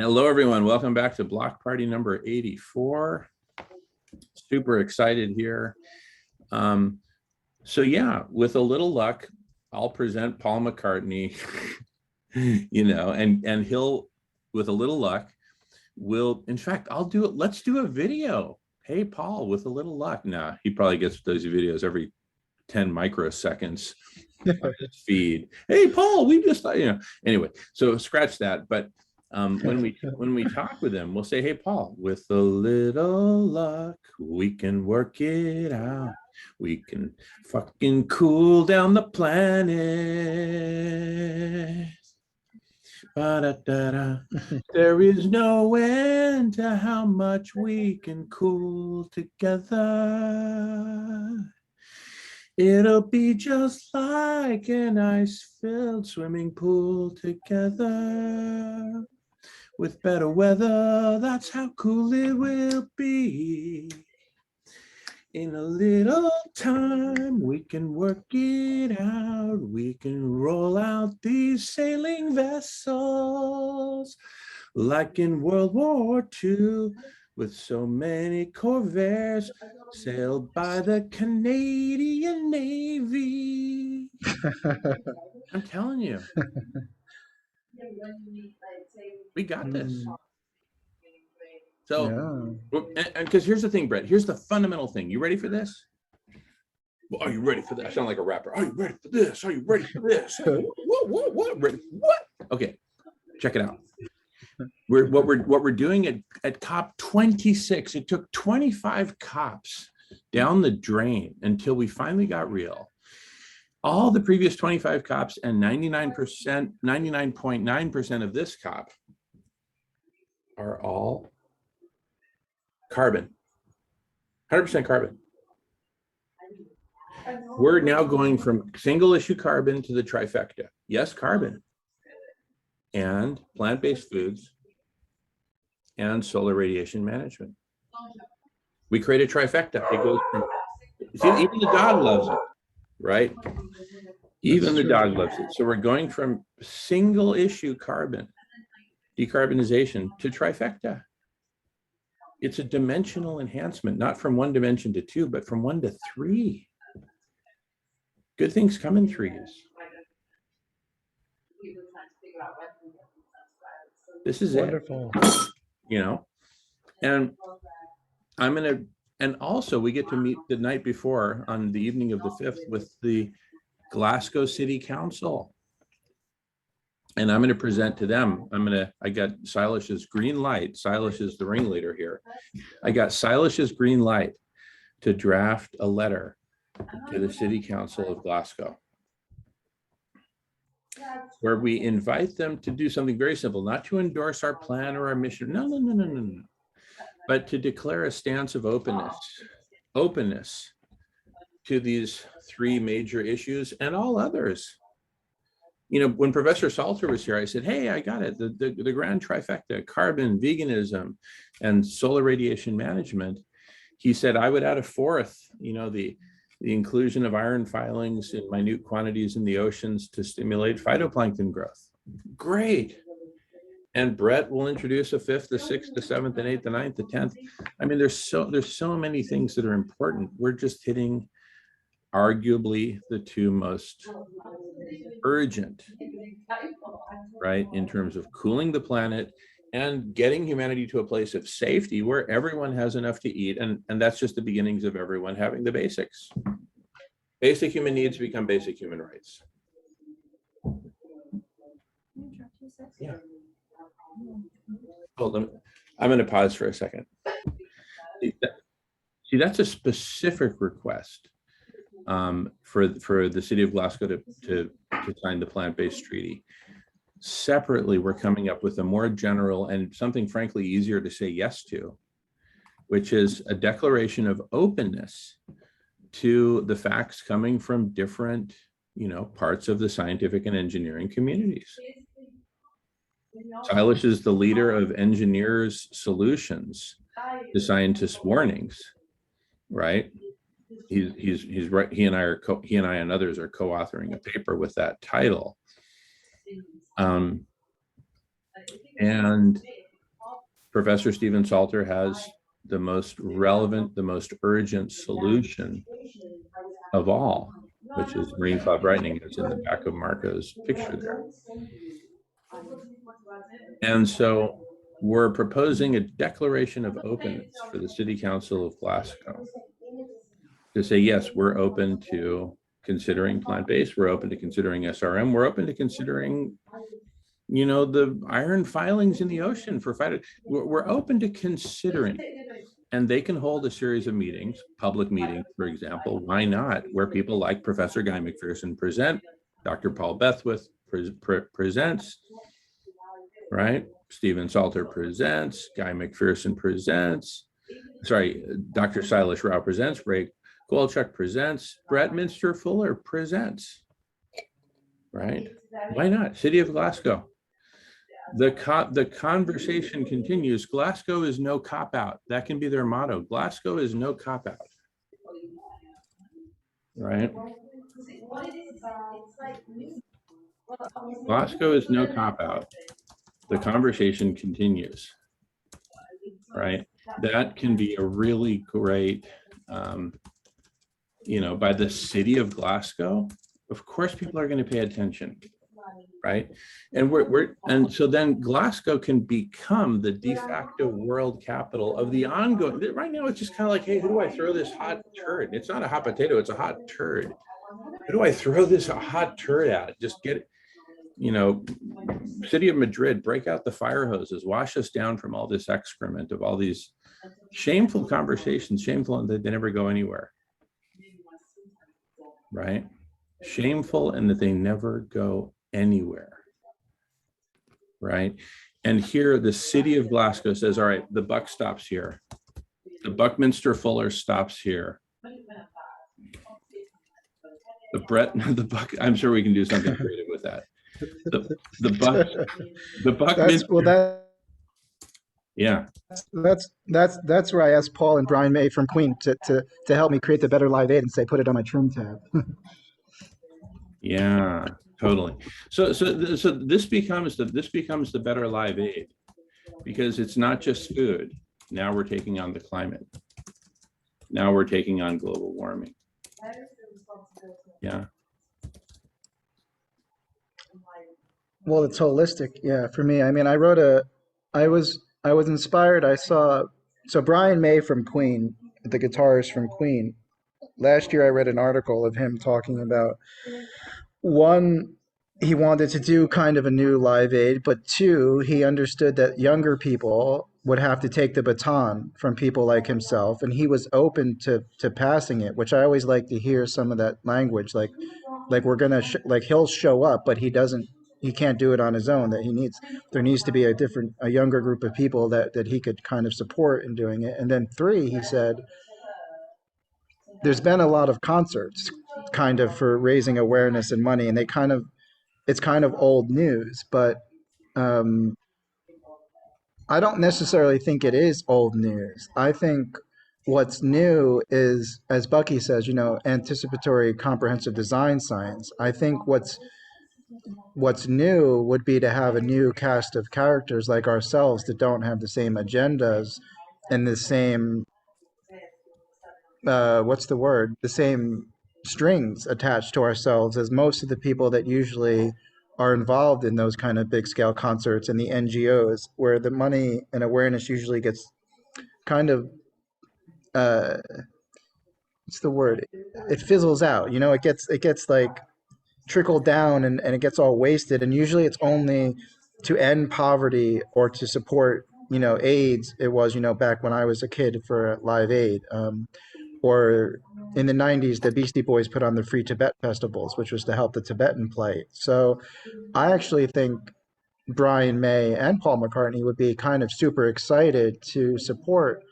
Hello, everyone. Welcome back to block party number 84. Super excited here. So yeah, with a little luck, I'll present Paul McCartney, and he'll, with a little luck, in fact, I'll do it. Let's do a video. Hey, Paul, with a little luck. Nah, he probably gets those videos every 10 microseconds on his feed. Hey, Paul, we just, anyway, so scratch that. But when we talk with him, we'll say, hey, Paul, with a little luck, we can work it out. We can fucking cool down the planet. There is no end to how much we can cool together. It'll be just like an ice-filled swimming pool together. With better weather, that's how cool it will be. In a little time, we can work it out. We can roll out these sailing vessels like in World War II, with so many corvairs sailed by the Canadian Navy. I'm telling you. We got this. So, and because here's the thing, Bret, here's the fundamental thing. You ready for this? Well, are you ready for this? I sound like a rapper. Are you ready for this? Are you ready for this? What? Ready? What? Okay, check it out. What we're doing at COP 26. It took 25 COPs down the drain until we finally got real. All the previous 25 COPs and 99.9% of this COP are all carbon, 100% carbon. We're now going from single issue carbon to the trifecta. Yes, carbon and plant-based foods and solar radiation management. We create a trifecta. It goes from, see, even the dog loves it, right? Even the dog loves it. So we're going from single issue carbon, decarbonization, to trifecta. It's a dimensional enhancement, not from one dimension to two, but from 1 to 3. Good things come in threes. This is wonderful. And and also we get to meet the night before on the evening of the 5th with the Glasgow City Council. And I'm going to present to them. I got Silas's green light. Silas is the ringleader here. I got Silas's green light to draft a letter to the City Council of Glasgow, where we invite them to do something very simple, not to endorse our plan or our mission. No, but to declare a stance of openness to these 3 major issues and all others. When Professor Salter was here, I said, hey, I got it. The grand trifecta, carbon, veganism, and solar radiation management. He said, I would add a 4th, the inclusion of iron filings in minute quantities in the oceans to stimulate phytoplankton growth. Great. And Bret will introduce a 5th, the 6th, the 7th, and 8th, the 9th, the 10th. I mean, there's so many things that are important. We're just hitting arguably the 2 most urgent, right, in terms of cooling the planet and getting humanity to a place of safety where everyone has enough to eat. And that's just the beginnings of everyone having the basics. Basic human needs become basic human rights. Yeah. Hold on. I'm going to pause for a second. See, that's a specific request for the city of Glasgow to sign the plant-based treaty. Separately, we're coming up with a more general and something frankly easier to say yes to, which is a declaration of openness to the facts coming from different, parts of the scientific and engineering communities. Silas is the leader of Engineers Solutions to Scientists Warnings, right? He's right. He and I and others are co-authoring a paper with that title. And Professor Stephen Salter has the most relevant, the most urgent solution of all, which is marine cloud brightening. It's in the back of Marco's picture there. And so we're proposing a declaration of openness for the City Council of Glasgow to say, yes, we're open to considering plant-based, we're open to considering SRM, we're open to considering, you know, the iron filings in the ocean for fighting. We're open to considering, and they can hold a series of meetings, public meetings, for example. Why not? Where people like Professor Guy McPherson present, Dr. Paul Bethwith presents, right? Stephen Salter presents, Guy McPherson presents, sorry, Dr. Silas Rao presents, Ray Kowalchuk presents, Bret Minster Fuller presents, right? Why not? City of Glasgow. The conversation continues. Glasgow is no cop-out. That can be their motto. Glasgow is no cop-out, right? Glasgow is no cop-out. The conversation continues, right? That can be a really great, you know, by the City of Glasgow. Of course, people are going to pay attention, right? And so then Glasgow can become the de facto world capital of the ongoing. Right now, it's just kind of like, hey, who do I throw this hot turd? It's not a hot potato, it's a hot turd. Who do I throw this hot turd at? Just get it, you know, City of Madrid, break out the fire hoses, wash us down from all this excrement of all these shameful conversations, shameful, and they never go anywhere, right? Shameful and that they never go anywhere, right? And here the City of Glasgow says, all right, the buck stops here. The Buckminster Fuller stops here. The Buck, I'm sure we can do something creative with that. The Buckminster. Yeah. That's where I asked Paul and Brian May from Queen to help me create the Better Live Aid and say, put it on my trim tab. Yeah, totally. So this becomes the Better Live Aid, because it's not just food. Now we're taking on the climate. Now we're taking on global warming. Yeah. Well, it's holistic. Yeah, for me. I mean, I was inspired. So Brian May from Queen, the guitarist from Queen. Last year I read an article of him talking about, one, he wanted to do kind of a new Live Aid, but two, he understood that younger people would have to take the baton from people like himself, and he was open to passing it, which I always like to hear some of that language, like we're gonna like he'll show up, but he can't do it on his own. That there needs to be a younger group of people that he could kind of support in doing it. And then three, he said, there's been a lot of concerts kind of for raising awareness and money, and it's kind of old news, but um, I don't necessarily think it is old news. I think what's new is, as Bucky says, anticipatory comprehensive design science. I think what's new would be to have a new cast of characters like ourselves that don't have the same agendas and the same what's the word? The same strings attached to ourselves as most of the people that usually are involved in those kind of big scale concerts and the NGOs, where the money and awareness usually gets kind of uh, what's the word? It fizzles out. It gets like trickled down and it gets all wasted. And usually it's only to end poverty or to support AIDS. It was back when I was a kid for Live Aid. Or in the 90s, the Beastie Boys put on the Free Tibet festivals, which was to help the Tibetan plight. So I actually think Brian May and Paul McCartney would be kind of super excited to support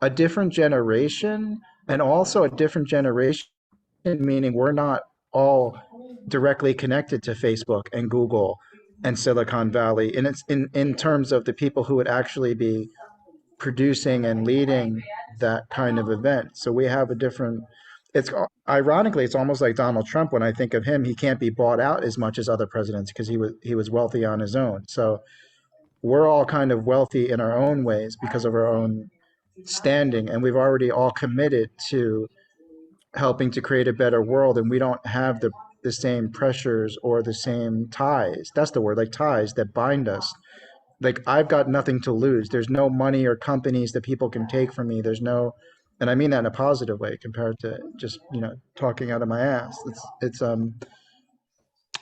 a different generation, and also a different generation, meaning we're not all directly connected to Facebook and Google and Silicon Valley. And it's in terms of the people who would actually be producing and leading that kind of event. So we have a different, it's ironically, it's almost like Donald Trump. When I think of him, he can't be bought out as much as other presidents because he was wealthy on his own. So we're all kind of wealthy in our own ways because of our own standing, and we've already all committed to helping to create a better world, and we don't have the same pressures or the same ties. That's the word, like ties that bind us. Like I've got nothing to lose. There's no money or companies that people can take from me. There's no, and I mean that in a positive way compared to just, talking out of my ass. It's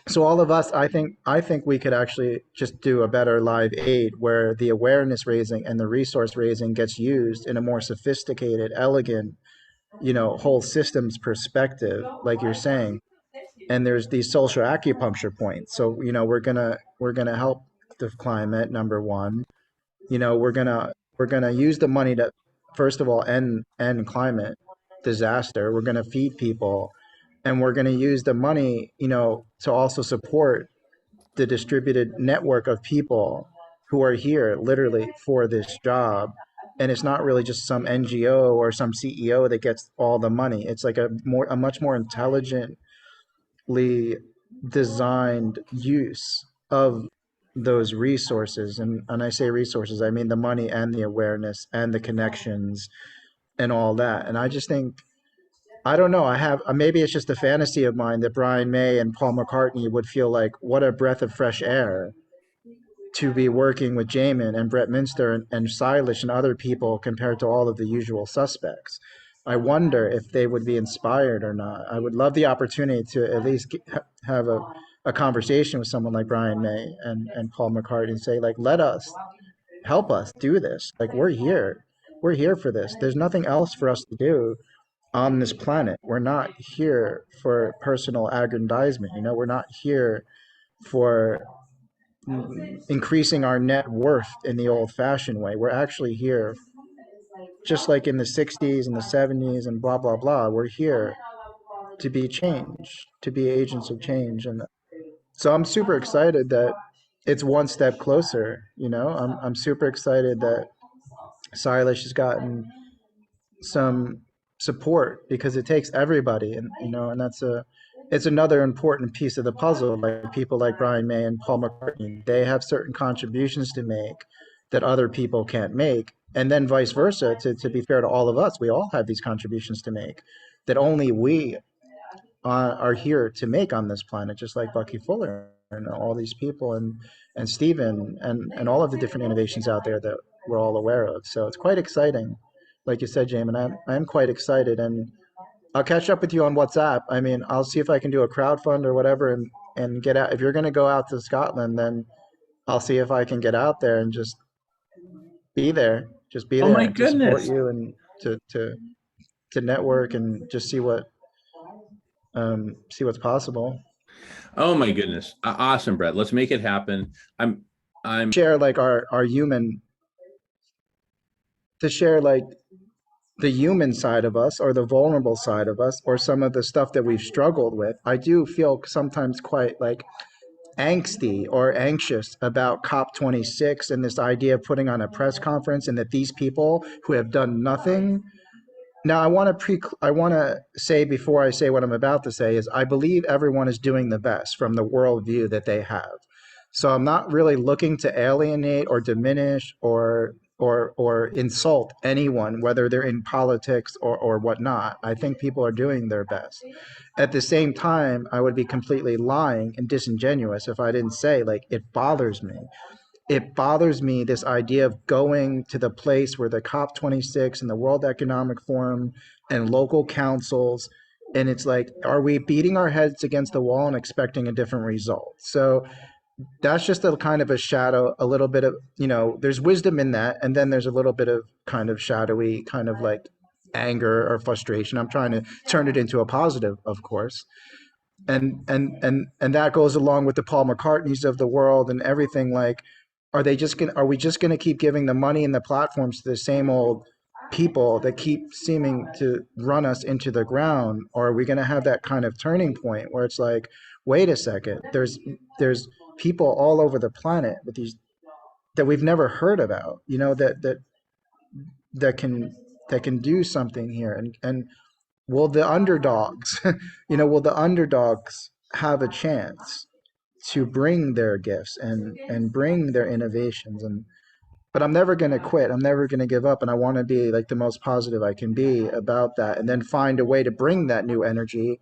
so all of us, I think we could actually just do a better live aid where the awareness raising and the resource raising gets used in a more sophisticated, elegant, whole systems perspective, like you're saying. And there's these social acupuncture points. So, we're gonna help the climate, number one. We're gonna use the money to, first of all, end climate disaster. We're gonna feed people, and we're gonna use the money, to also support the distributed network of people who are here literally for this job. And it's not really just some NGO or some CEO that gets all the money. It's like a much more intelligently designed use of those resources. And I say resources, I mean the money and the awareness and the connections and all that. And I just think, I don't know. I have, maybe it's just a fantasy of mine that Brian May and Paul McCartney would feel like what a breath of fresh air to be working with Jamen and Brett Minster and Silas and other people compared to all of the usual suspects. I wonder if they would be inspired or not. I would love the opportunity to at least have a conversation with someone like Brian May and Paul McCartney and say, like, let us, help us do this. Like, we're here. We're here for this. There's nothing else for us to do on this planet. We're not here for personal aggrandizement. We're not here for increasing our net worth in the old fashioned way. We're actually here, just like in the 60s and the 70s and blah, blah, blah. We're here to be change, to be agents of change. And so I'm super excited that it's one step closer. I'm super excited that Silas has gotten some support because it takes everybody, and it's another important piece of the puzzle. Like people like Brian May and Paul McCartney, they have certain contributions to make that other people can't make, and then vice versa. To be fair to all of us, we all have these contributions to make that only we are here to make on this planet, just like Bucky Fuller and all these people, and Stephen, and all of the different innovations out there that we're all aware of. So it's quite exciting. Like you said, Jamin, I'm quite excited, and I'll catch up with you on WhatsApp. I mean, I'll see if I can do a crowdfund or whatever, and get out. If you're going to go out to Scotland, then I'll see if I can get out there and just be there, Oh my to support goodness. you and to network and just see what's possible. Oh my goodness. Awesome, Brett. Let's make it happen. I'm Share like our human, to share like the human side of us or the vulnerable side of us or some of the stuff that we've struggled with. I do feel sometimes quite like angsty or anxious about COP26 and this idea of putting on a press conference, and that these people who have done nothing. Now, I want to say, before I say what I'm about to say, is I believe everyone is doing the best from the worldview that they have. So I'm not really looking to alienate or diminish or insult anyone, whether they're in politics or whatnot. I think people are doing their best. At the same time, I would be completely lying and disingenuous if I didn't say, like, it bothers me. It bothers me, this idea of going to the place where the COP26 and the World Economic Forum and local councils, and it's like, are we beating our heads against the wall and expecting a different result? So that's just a kind of a shadow, a little bit of, there's wisdom in that. And then there's a little bit of kind of shadowy, kind of like anger or frustration. I'm trying to turn it into a positive, of course. And that goes along with the Paul McCartneys of the world and everything. Like, are we just gonna keep giving the money and the platforms to the same old people that keep seeming to run us into the ground? Or are we gonna have that kind of turning point where it's like, wait a second, there's people all over the planet with these that we've never heard about, that can do something here, and will the underdogs, will the underdogs have a chance? to bring their gifts and bring their innovations. And but I'm never going to quit. I'm never going to give up. And I want to be like the most positive I can be about that, and then find a way to bring that new energy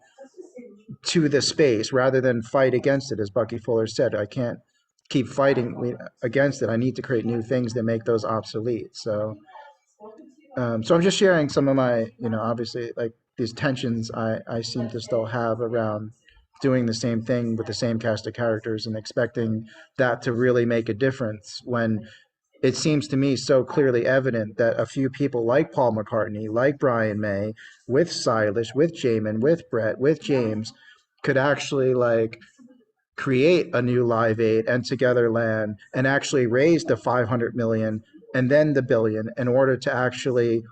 to the space rather than fight against it. As Bucky Fuller said, I can't keep fighting against it. I need to create new things that make those obsolete. So I'm just sharing some of my, obviously like these tensions I seem to still have around doing the same thing with the same cast of characters and expecting that to really make a difference when it seems to me so clearly evident that a few people like Paul McCartney, like Brian May, with Silas, with Jamen, with Bret, with James, could actually like create a new Live Aid and Togetherland and actually raise the 500 million and then the billion in order to actually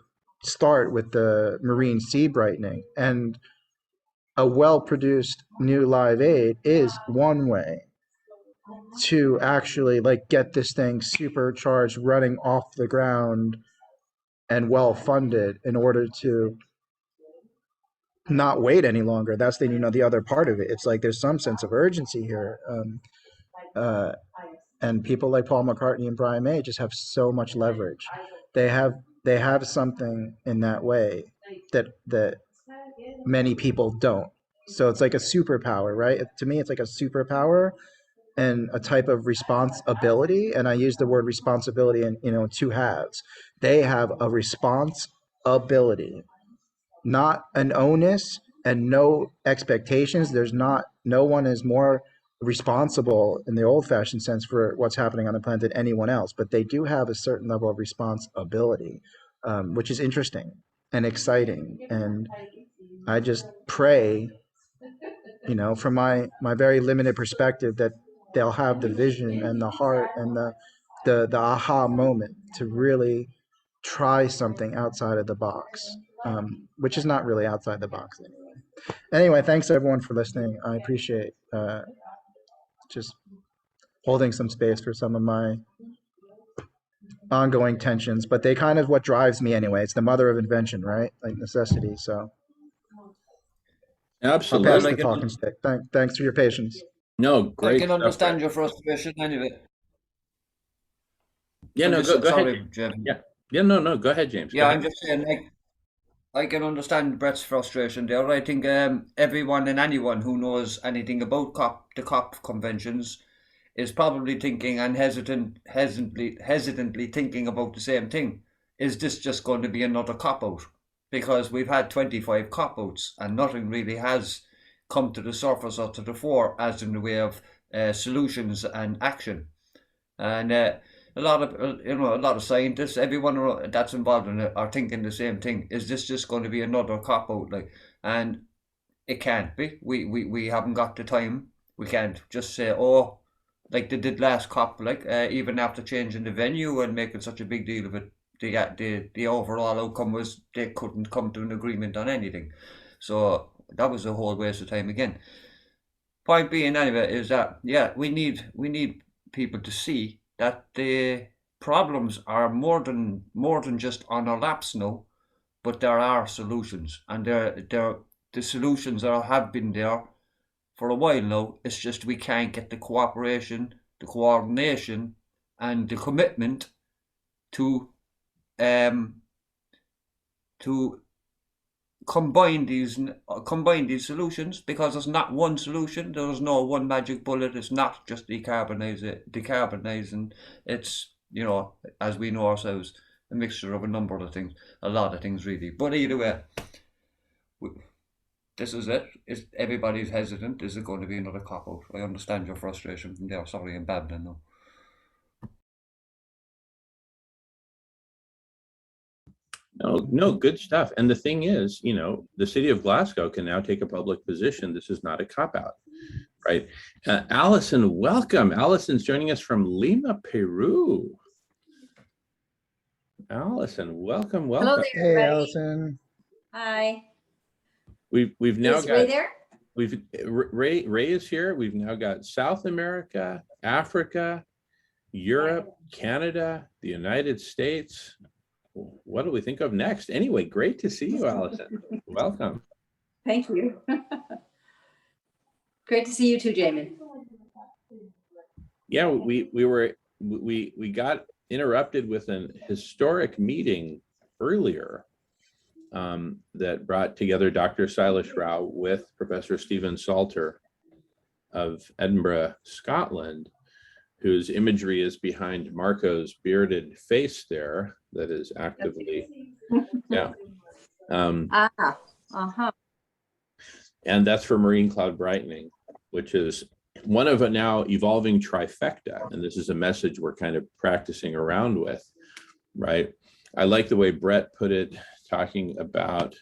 start with the marine sea brightening. And a well-produced new Live Aid is one way to actually like get this thing supercharged, running off the ground and well funded in order to not wait any longer. That's the other part of it. It's like there's some sense of urgency here. Uh, and people like Paul McCartney and Brian May just have so much leverage. They have something in that way that many people don't. So it's like a superpower, right? To me, it's like a superpower and a type of responsibility. And I use the word responsibility in two halves. They have a responsibility, not an onus and no expectations. No one is more responsible in the old fashioned sense for what's happening on the planet than anyone else, but they do have a certain level of responsibility, which is interesting and exciting. And I just pray, from my very limited perspective, that they'll have the vision and the heart and the aha moment to really try something outside of the box, which is not really outside the box anyway. Anyway, thanks everyone for listening. I appreciate just holding some space for some of my ongoing tensions, but they kind of what drives me anyway. It's the mother of invention, right? Like necessity. So I'll pass Absolutely. Well, the I can, talking stick. Thanks for your patience. No, I great can stuff, understand Brett. your frustration anyway. Yeah, I'm no, just go sorry, ahead. Jim. Yeah, no, go ahead, James. Go Yeah, ahead. I'm just saying, like, I can understand Brett's frustration there. I think everyone and anyone who knows anything about the COP conventions is probably thinking and hesitantly thinking about the same thing. Is this just going to be another cop out? Because we've had 25 cop outs and nothing really has come to the surface or to the fore as in the way of solutions and action. And a lot of scientists, everyone that's involved in it, are thinking the same thing. Is this just going to be another cop out? Like, and it can't be. We haven't got the time. We can't just say, oh, like they did last COP. Like even after changing the venue and making such a big deal of it, the overall outcome was they couldn't come to an agreement on anything. So that was a whole waste of time again. Point being, anyway, is that we need people to see that the problems are more than just on our laps now, but there are solutions, and the solutions have been there for a while now. It's just we can't get the cooperation, the coordination, and the commitment to to combine these solutions, because there's not one solution. There's no one magic bullet. It's not just decarbonizing. It's, as we know ourselves, a mixture of a number of things, a lot of things really. But either way, this is it. Everybody's hesitant. Is it going to be another cop out? I understand your frustration from there. Sorry, I'm babbling now. No, good stuff. And the thing is, the city of Glasgow can now take a public position. This is not a cop-out, right? Allison, welcome. Allison's joining us from Lima, Peru. Allison, welcome. Hello there, Hey, everybody. Allison. Hi. We've now Is got Ray there? Ray is here. We've now got South America, Africa, Europe, Canada, the United States. What do we think of next? Anyway, great to see you, Allison. Welcome. Thank you. Great to see you too, Jamen. Yeah, we got interrupted with an historic meeting earlier that brought together Dr. Silas Rao with Professor Stephen Salter of Edinburgh, Scotland, whose imagery is behind Marco's bearded face there that is actively, yeah. And that's for marine cloud brightening, which is one of a now evolving trifecta. And this is a message we're kind of practicing around with, right? I like the way Bret put it, talking about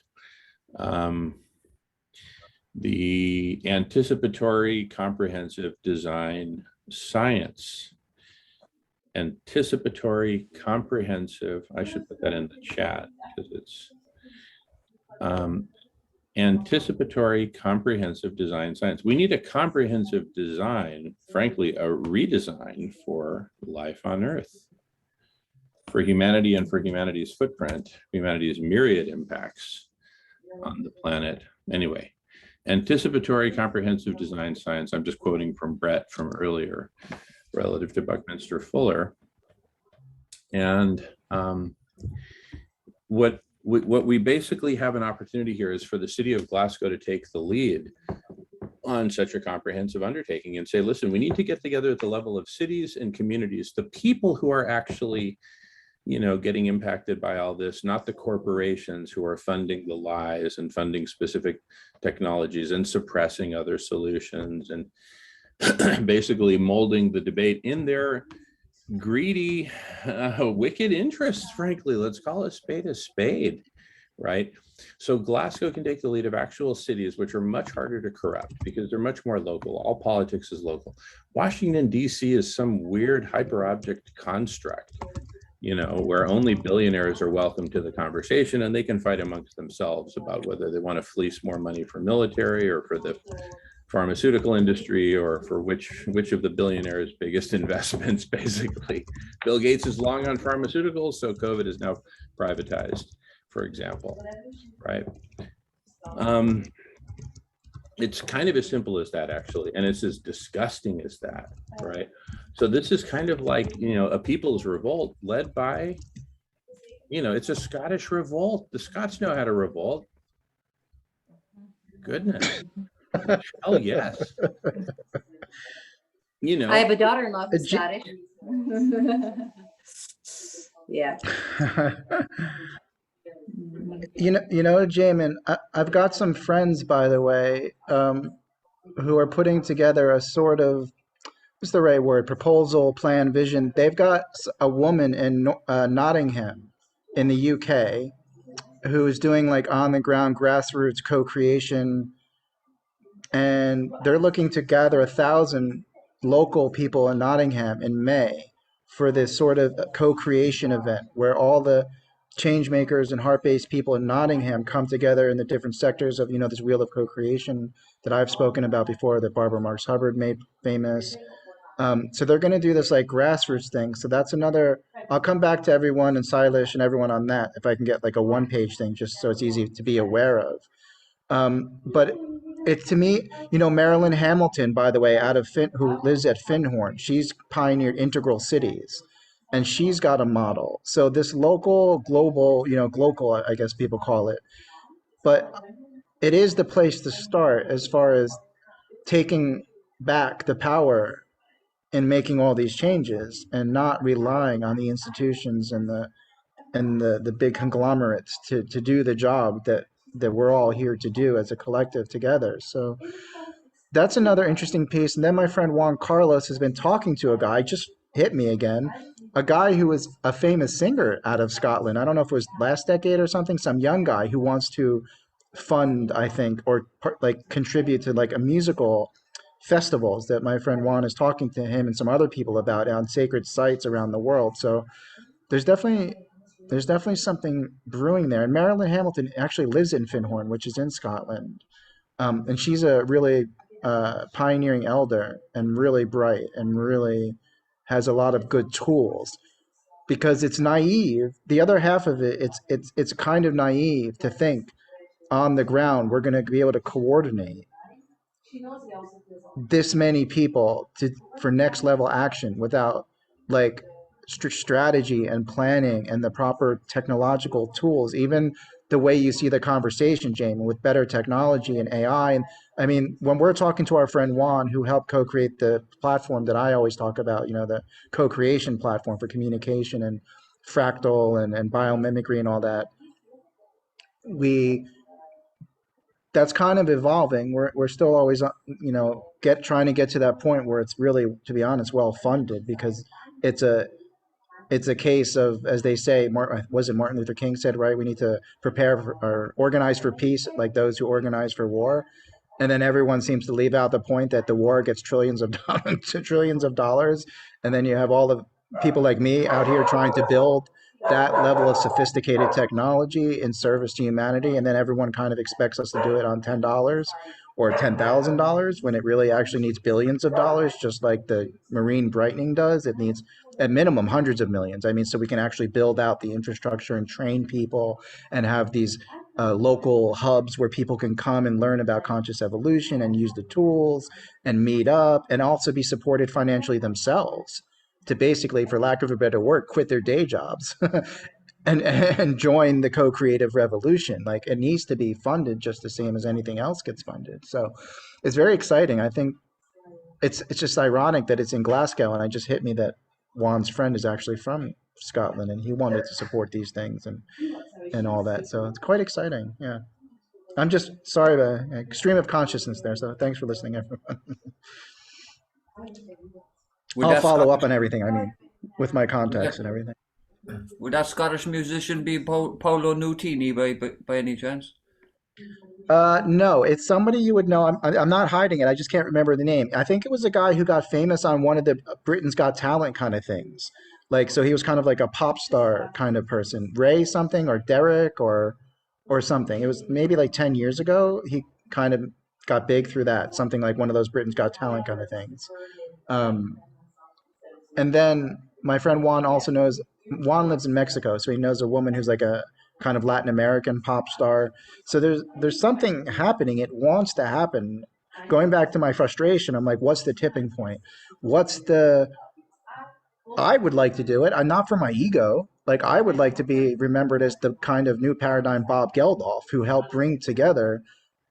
the anticipatory comprehensive design science. Anticipatory comprehensive, I should put that in the chat because it's anticipatory comprehensive design science. We need a comprehensive design, frankly, a redesign for life on Earth, for humanity and for humanity's footprint, humanity's myriad impacts on the planet. Anyway, anticipatory comprehensive design science, I'm just quoting from Bret from earlier, relative to Buckminster Fuller. And what we basically have an opportunity here is for the city of Glasgow to take the lead on such a comprehensive undertaking and say, listen, we need to get together at the level of cities and communities, the people who are actually, you know, getting impacted by all this, not the corporations who are funding the lies and funding specific technologies and suppressing other solutions and basically molding the debate in their greedy, wicked interests, frankly. Let's call a spade, right? So Glasgow can take the lead of actual cities, which are much harder to corrupt because they're much more local. All politics is local. Washington, D.C. is some weird hyper-object construct, you know, where only billionaires are welcome to the conversation and they can fight amongst themselves about whether they want to fleece more money for military or for the pharmaceutical industry or for which of the billionaires' biggest investments, basically. Bill Gates is long on pharmaceuticals, so COVID is now privatized, for example, right? It's kind of as simple as that, actually, and it's as disgusting as that, right? So this is kind of like, you know, a people's revolt led by, you know, it's a Scottish revolt. The Scots know how to revolt. Goodness. Oh, yes. You know, I have a daughter-in-law who's Scottish. Yeah. You know, Jamen, I've got some friends, by the way, who are putting together a sort of, what's the right word, proposal, plan, vision. They've got a woman in Nottingham in the UK who is doing like on-the-ground grassroots co-creation, and they're looking to gather 1,000 local people in Nottingham in May for this sort of co-creation event where all the change makers and heart-based people in Nottingham come together in the different sectors of, you know, this wheel of co-creation that I've spoken about before, that Barbara Marx Hubbard made famous. So they're going to do this like grassroots thing. So that's another, I'll come back to everyone and Silas and everyone on that if I can get like a one-page thing just so it's easy to be aware of. But it, to me, you know, Marilyn Hamilton, by the way, out of who lives at Findhorn, she's pioneered integral cities, and she's got a model. So this local, global, you know, global, I guess people call it, but it is the place to start as far as taking back the power in making all these changes and not relying on the institutions and the big conglomerates to do the job that we're all here to do as a collective together. So that's another interesting piece. And then my friend Juan Carlos has been talking to a guy, just hit me again, a guy who was a famous singer out of Scotland. I don't know if it was last decade or something, some young guy who wants to fund, I think, or like contribute to like a musical festivals that my friend Juan is talking to him and some other people about on sacred sites around the world. So there's definitely something brewing there. And Marilyn Hamilton actually lives in Findhorn, which is in Scotland. And she's a really pioneering elder and really bright and really has a lot of good tools, because it's naive. The other half of it, it's kind of naive to think on the ground we're going to be able to coordinate this many people for next level action without like strategy and planning and the proper technological tools, even the way you see the conversation, Jamie, with better technology and AI. And I mean, when we're talking to our friend Juan, who helped co-create the platform that I always talk about, the co-creation platform for communication and fractal and biomimicry and all that, that's kind of evolving. We're still always, trying to get to that point where it's really, to be honest, well funded, because it's a case of, as they say, was it Martin Luther King said, right? We need to prepare for, or organize for peace, like those who organize for war. And then everyone seems to leave out the point that the war gets trillions of dollars to trillions of dollars, and then you have all the people like me out here trying to build that level of sophisticated technology in service to humanity, and then everyone kind of expects us to do it on $10 or $10,000 when it really actually needs billions of dollars, just like the marine brightening does. It needs at minimum hundreds of millions. I mean, so we can actually build out the infrastructure and train people and have these local hubs where people can come and learn about conscious evolution and use the tools and meet up, and also be supported financially themselves to basically, for lack of a better word, quit their day jobs and join the co-creative revolution. Like, it needs to be funded just the same as anything else gets funded. So it's very exciting. I think it's just ironic that it's in Glasgow, and it just hit me that Juan's friend is actually from Scotland, and he wanted to support these things and all that. So it's quite exciting. Yeah. I'm just sorry, the extreme of consciousness there. So thanks for listening, everyone. I'll follow up on everything, I mean, with my contacts and everything. Would that Scottish musician be Paolo Nutini by any chance? No, it's somebody you would know. I'm not hiding it. I just can't remember the name. I think it was a guy who got famous on one of the Britain's Got Talent kind of things. Like, so he was kind of like a pop star kind of person. Ray something, or Derek or something. It was maybe like 10 years ago. He kind of got big through that, something like one of those Britain's Got Talent kind of things. And then my friend Juan Juan lives in Mexico, so he knows a woman who's like a kind of Latin American pop star. So there's something happening. It wants to happen. Going back to my frustration, I'm like, what's the tipping point? I would like to do it. I'm not for my ego. Like, I would like to be remembered as the kind of new paradigm Bob Geldof, who helped bring together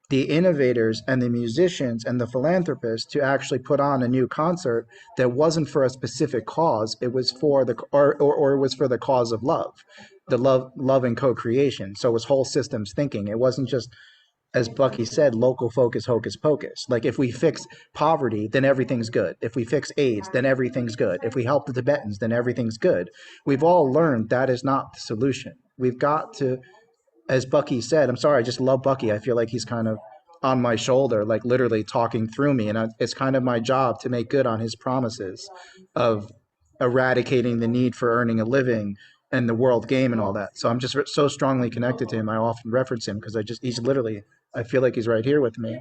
the innovators and the musicians and the philanthropists to actually put on a new concert that wasn't for a specific cause. It was for or it was for the cause of love, the love and co-creation. So it was whole systems thinking. It wasn't just, as Bucky said, local focus, hocus pocus. Like, if we fix poverty, then everything's good. If we fix AIDS, then everything's good. If we help the Tibetans, then everything's good. We've all learned that is not the solution. We've got to, as Bucky said, I'm sorry, I just love Bucky. I feel like he's kind of on my shoulder, like literally talking through me. And it's kind of my job to make good on his promises of eradicating the need for earning a living and the world game and all that. So I'm just so strongly connected to him. I often reference him because he's literally, I feel like he's right here with me.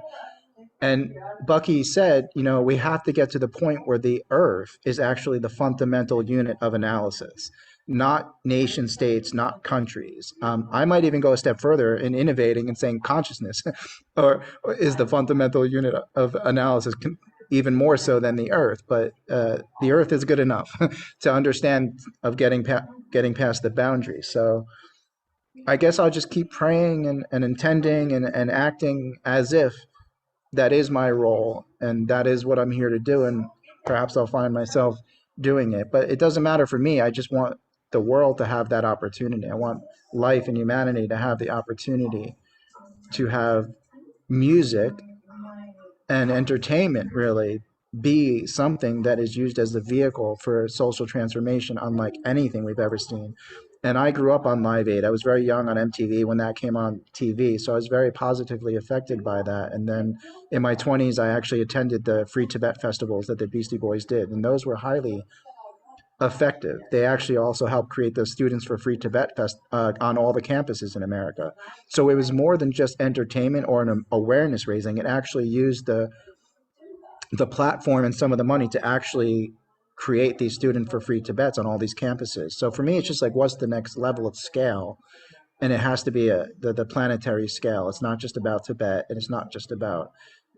And Bucky said, we have to get to the point where the earth is actually the fundamental unit of analysis, not nation states, not countries. I might even go a step further in innovating and saying consciousness or is the fundamental unit of analysis, even more so than the earth. But the earth is good enough to understand of getting past the boundaries. So I guess I'll just keep praying and intending and acting as if that is my role and that is what I'm here to do. And perhaps I'll find myself doing it. But it doesn't matter for me. I just want the world to have that opportunity. I want life and humanity to have the opportunity to have music and entertainment really be something that is used as a vehicle for social transformation unlike anything we've ever seen. And I grew up on Live Aid. I was very young on MTV when that came on TV, so I was very positively affected by that. And then in my 20s, I actually attended the Free Tibet festivals that the Beastie Boys did, and those were highly effective. They actually also helped create the Students for Free Tibet Fest on all the campuses in America. So it was more than just entertainment or an awareness raising. It actually used the platform and some of the money to actually create these Student for Free Tibets on all these campuses. So for me, it's just like, what's the next level of scale? And it has to be the planetary scale. It's not just about Tibet, and it's not just about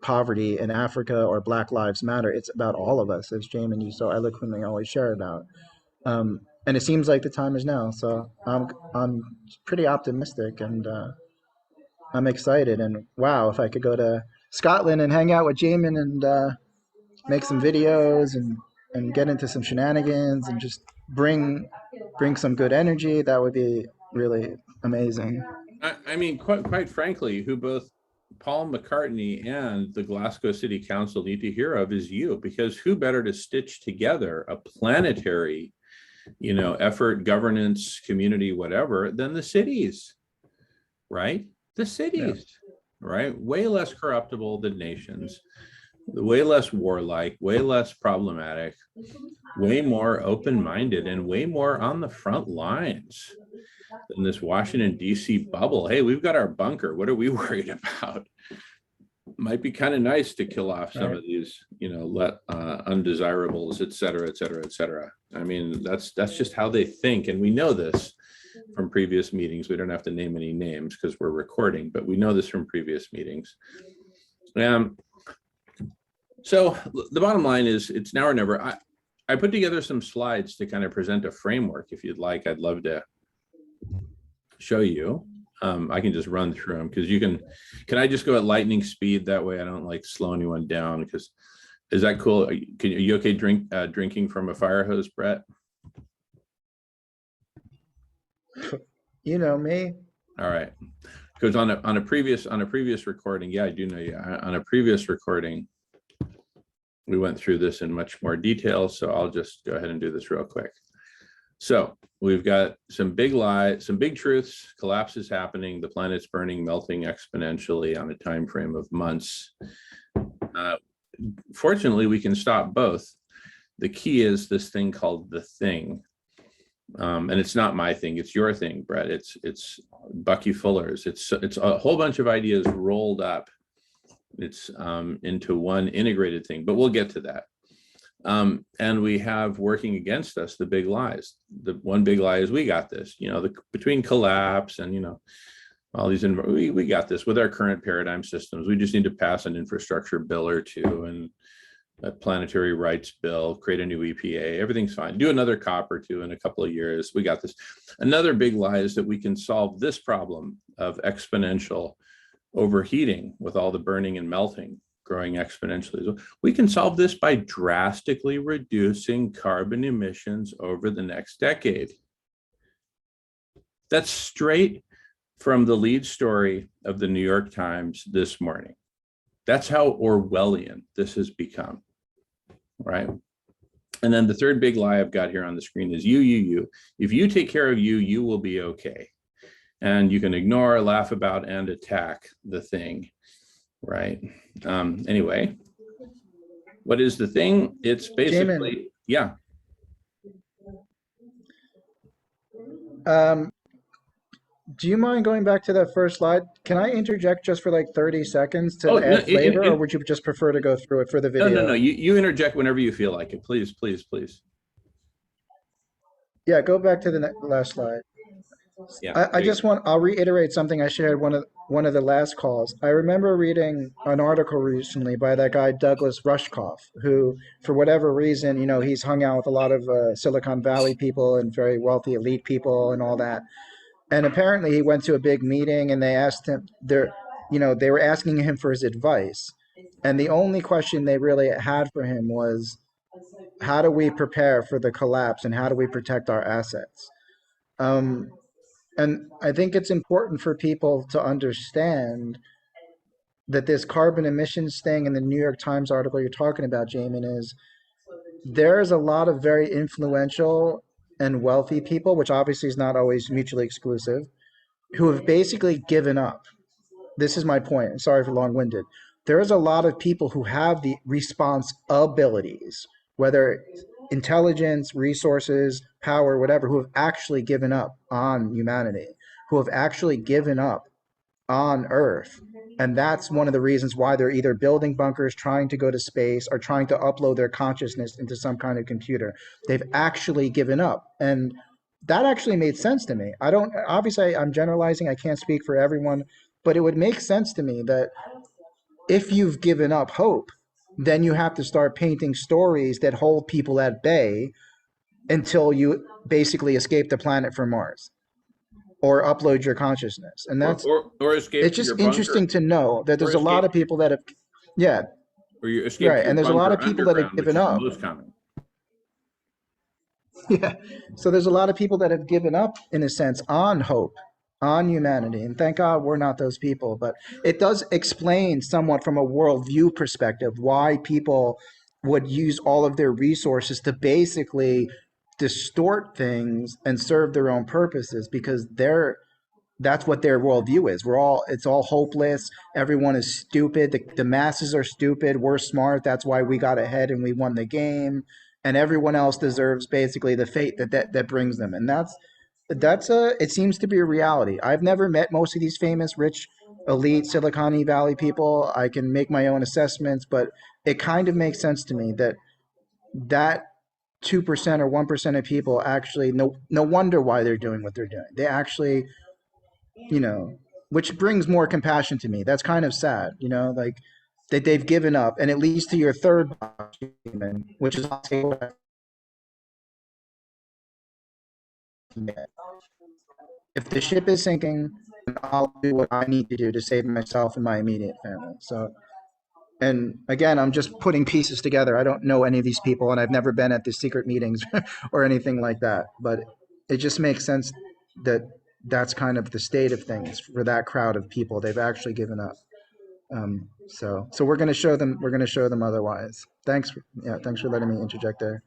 poverty in Africa or Black Lives Matter. It's about all of us, as Jamin, you so eloquently always share about. And it seems like the time is now. So I'm pretty optimistic, and I'm excited. And wow, if I could go to Scotland and hang out with Jamin and make some videos and get into some shenanigans and just bring some good energy, that would be really amazing. I mean, quite frankly, who both Paul McCartney and the Glasgow City Council need to hear of is you, because who better to stitch together a planetary, effort, governance, community, whatever, than the cities, right? The cities, right? Way less corruptible than nations, way less warlike, way less problematic, way more open-minded, and way more on the front lines than this Washington, D.C. bubble. Hey, we've got our bunker. What are we worried about? Might be kind of nice to kill off some of these, undesirables, et cetera, et cetera, et cetera. I mean, that's just how they think. And we know this from previous meetings. We don't have to name any names because we're recording, but we know this from previous meetings. So the bottom line is it's now or never. I put together some slides to kind of present a framework. If you'd like, I'd love to show you. I can just run through them because can I just go at lightning speed? That way I don't like slow anyone down. Because is that cool? Are you okay drinking from a fire hose, Bret? You know me. All right. Because on a previous recording, yeah, I do know you. On a previous recording, we went through this in much more detail. So I'll just go ahead and do this real quick. So we've got some big lies, some big truths. Collapse is happening. The planet's burning, melting exponentially on a time frame of months. Fortunately, we can stop both. The key is this thing called the thing. And it's not my thing, it's your thing, Bret. It's Bucky Fuller's. It's a whole bunch of ideas rolled up. It's into one integrated thing, but we'll get to that. And we have working against us the big lies. The one big lie is we got this, between collapse and, all these, we got this with our current paradigm systems. We just need to pass an infrastructure bill or two and a planetary rights bill, create a new EPA, everything's fine. Do another COP or two in a couple of years. We got this. Another big lie is that we can solve this problem of exponential overheating with all the burning and melting growing exponentially. We can solve this by drastically reducing carbon emissions over the next decade. That's straight from the lead story of the New York Times this morning. That's how Orwellian this has become, right? And then the third big lie I've got here on the screen is you. If you take care of you, you will be okay. And you can ignore, laugh about, and attack the thing, right? Anyway, what is the thing? It's basically, Jamin, do you mind going back to that first slide? Can I interject just for like 30 seconds to add flavor, or would you just prefer to go through it for the video? No. You interject whenever you feel like it. Please. Yeah, go back to the last slide. Yeah, I'll reiterate something I shared one of the last calls. I remember reading an article recently by that guy Douglas Rushkoff, who, for whatever reason, he's hung out with a lot of Silicon Valley people and very wealthy elite people and all that. And apparently he went to a big meeting and they asked him, they were asking him for his advice. And the only question they really had for him was, how do we prepare for the collapse and how do we protect our assets? And I think it's important for people to understand that this carbon emissions thing in the New York Times article you're talking about, Jamin, is there's a lot of very influential and wealthy people, which obviously is not always mutually exclusive, who have basically given up. This is my point. I'm sorry for long-winded. There is a lot of people who have the response abilities, whether intelligence, resources, power, whatever, who have actually given up on humanity, who have actually given up on Earth. And that's one of the reasons why they're either building bunkers, trying to go to space, or trying to upload their consciousness into some kind of computer. They've actually given up. And that actually made sense to me. Obviously I'm generalizing, I can't speak for everyone, but it would make sense to me that if you've given up hope, then you have to start painting stories that hold people at bay until you basically escape the planet from Mars or upload your consciousness. And that's, or escape it's to your just interesting bunker, to know that or there's a lot escape, of people that have, yeah, or you escape right. to your And there's a lot bunker of people that have underground, which given is the up. most common. Yeah. So there's a lot of people that have given up, in a sense, on hope, on humanity. And thank God we're not those people. But it does explain somewhat from a worldview perspective why people would use all of their resources to basically distort things and serve their own purposes, because that's what their worldview is. It's all hopeless. Everyone is stupid. The masses are stupid. We're smart. That's why we got ahead and we won the game. And everyone else deserves basically the fate that brings them. And it seems to be a reality. I've never met most of these famous, rich, elite Silicon Valley people. I can make my own assessments, but it kind of makes sense to me that 2% or 1% of people actually no wonder why they're doing what they're doing. They actually, which brings more compassion to me. That's kind of sad, like that they've given up, and it leads to your third human, which is if the ship is sinking, I'll do what I need to do to save myself and my immediate family. So, and again, I'm just putting pieces together. I don't know any of these people, and I've never been at the secret meetings or anything like that. But it just makes sense that that's kind of the state of things for that crowd of people. They've actually given up. So we're going to show them. We're going to show them otherwise. Thanks. Thanks for letting me interject there.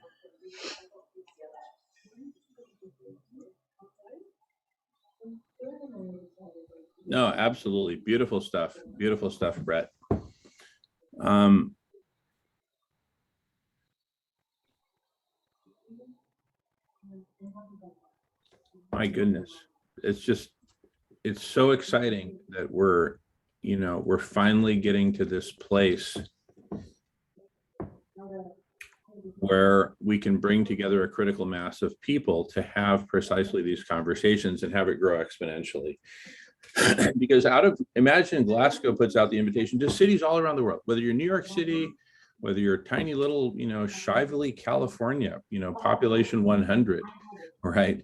No, absolutely. Beautiful stuff. Beautiful stuff, Bret. My goodness. It's so exciting that we're finally getting to this place where we can bring together a critical mass of people to have precisely these conversations and have it grow exponentially. Because imagine Glasgow puts out the invitation to cities all around the world, whether you're New York City, whether you're tiny little, Shively, California, population 100, right?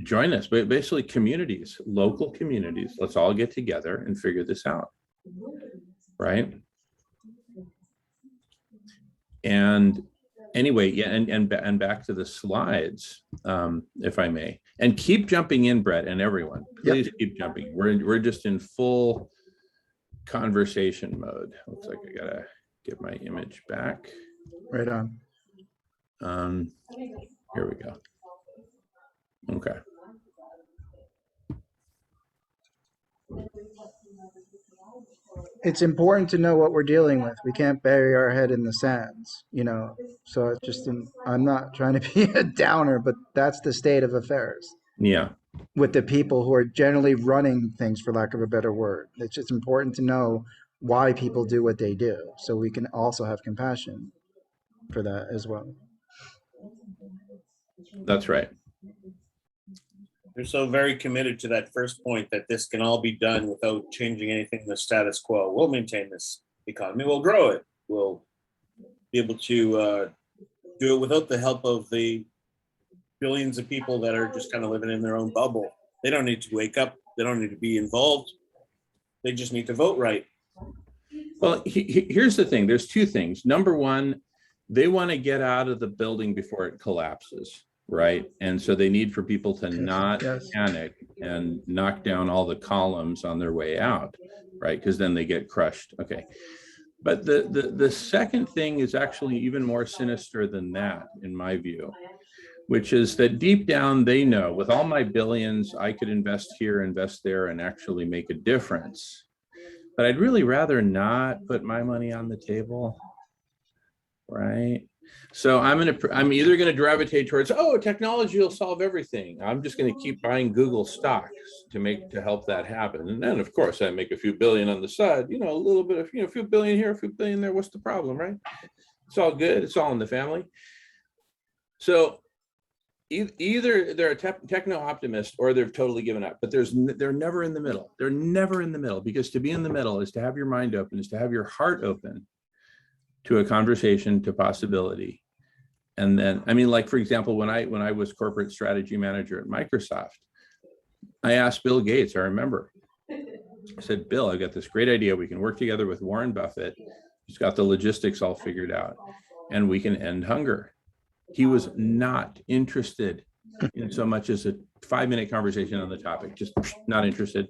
Join us, but basically communities, local communities, let's all get together and figure this out, right? And anyway, yeah, and back to the slides, if I may, and keep jumping in, Bret, and everyone, please keep jumping. We're just in full conversation mode. Looks like I gotta get my image back. Right on. Here we go. Okay. It's important to know what we're dealing with. We can't bury our head in the sands, So it's just, I'm not trying to be a downer, but that's the state of affairs. Yeah. With the people who are generally running things, for lack of a better word. It's just important to know why people do what they do, so we can also have compassion for that as well. That's right. They're so very committed to that first point that this can all be done without changing anything in the status quo. We'll maintain this economy. We'll grow it. We'll be able to do it without the help of the billions of people that are just kind of living in their own bubble. They don't need to wake up. They don't need to be involved. They just need to vote right. Well, here's the thing. There's two things. Number one, they want to get out of the building before it collapses, right? And so they need for people to not panic and knock down all the columns on their way out, right? Because then they get crushed. Okay. But the second thing is actually even more sinister than that, in my view, which is that deep down they know, with all my billions, I could invest here, invest there, and actually make a difference. But I'd really rather not put my money on the table, right? So I'm either going to gravitate towards, technology will solve everything. I'm just going to keep buying Google stocks to help that happen. And then of course I make a few billion on the side, a little bit of, a few billion here, a few billion there. What's the problem, right? It's all good. It's all in the family. So Either they're a techno optimist or they're totally given up, but they're never in the middle. They're never in the middle, because to be in the middle is to have your mind open, is to have your heart open to a conversation, to possibility. And then, I mean, like, for example, when I was corporate strategy manager at Microsoft, I asked Bill Gates, I remember, I said, Bill, I've got this great idea. We can work together with Warren Buffett. He's got the logistics all figured out, and we can end hunger. He was not interested in so much as a 5-minute conversation on the topic, just not interested.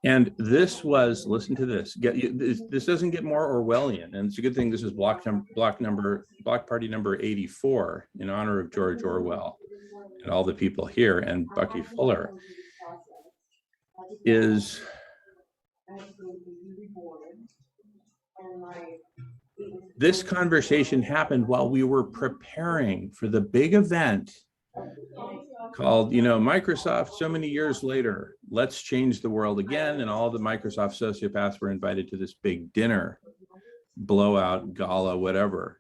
And this was, listen to this, this doesn't get more Orwellian, and it's a good thing this is block party number 84 in honor of George Orwell and all the people here, and Bucky Fuller, is this conversation happened while we were preparing for the big event called, Microsoft so many years later, let's change the world again. And all the Microsoft sociopaths were invited to this big dinner, blowout, gala, whatever,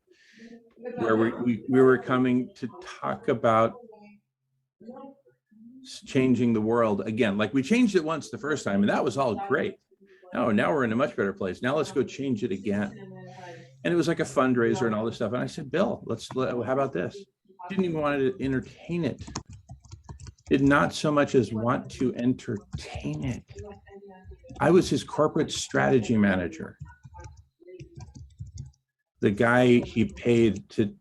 where we were coming to talk about changing the world again. Like, we changed it once the first time, and that was all great. Oh, now we're in a much better place. Now let's go change it again. And it was like a fundraiser and all this stuff. And I said, Bill, how about this? Didn't even want to entertain it. Did not so much as want to entertain it. I was his corporate strategy manager. The guy he paid to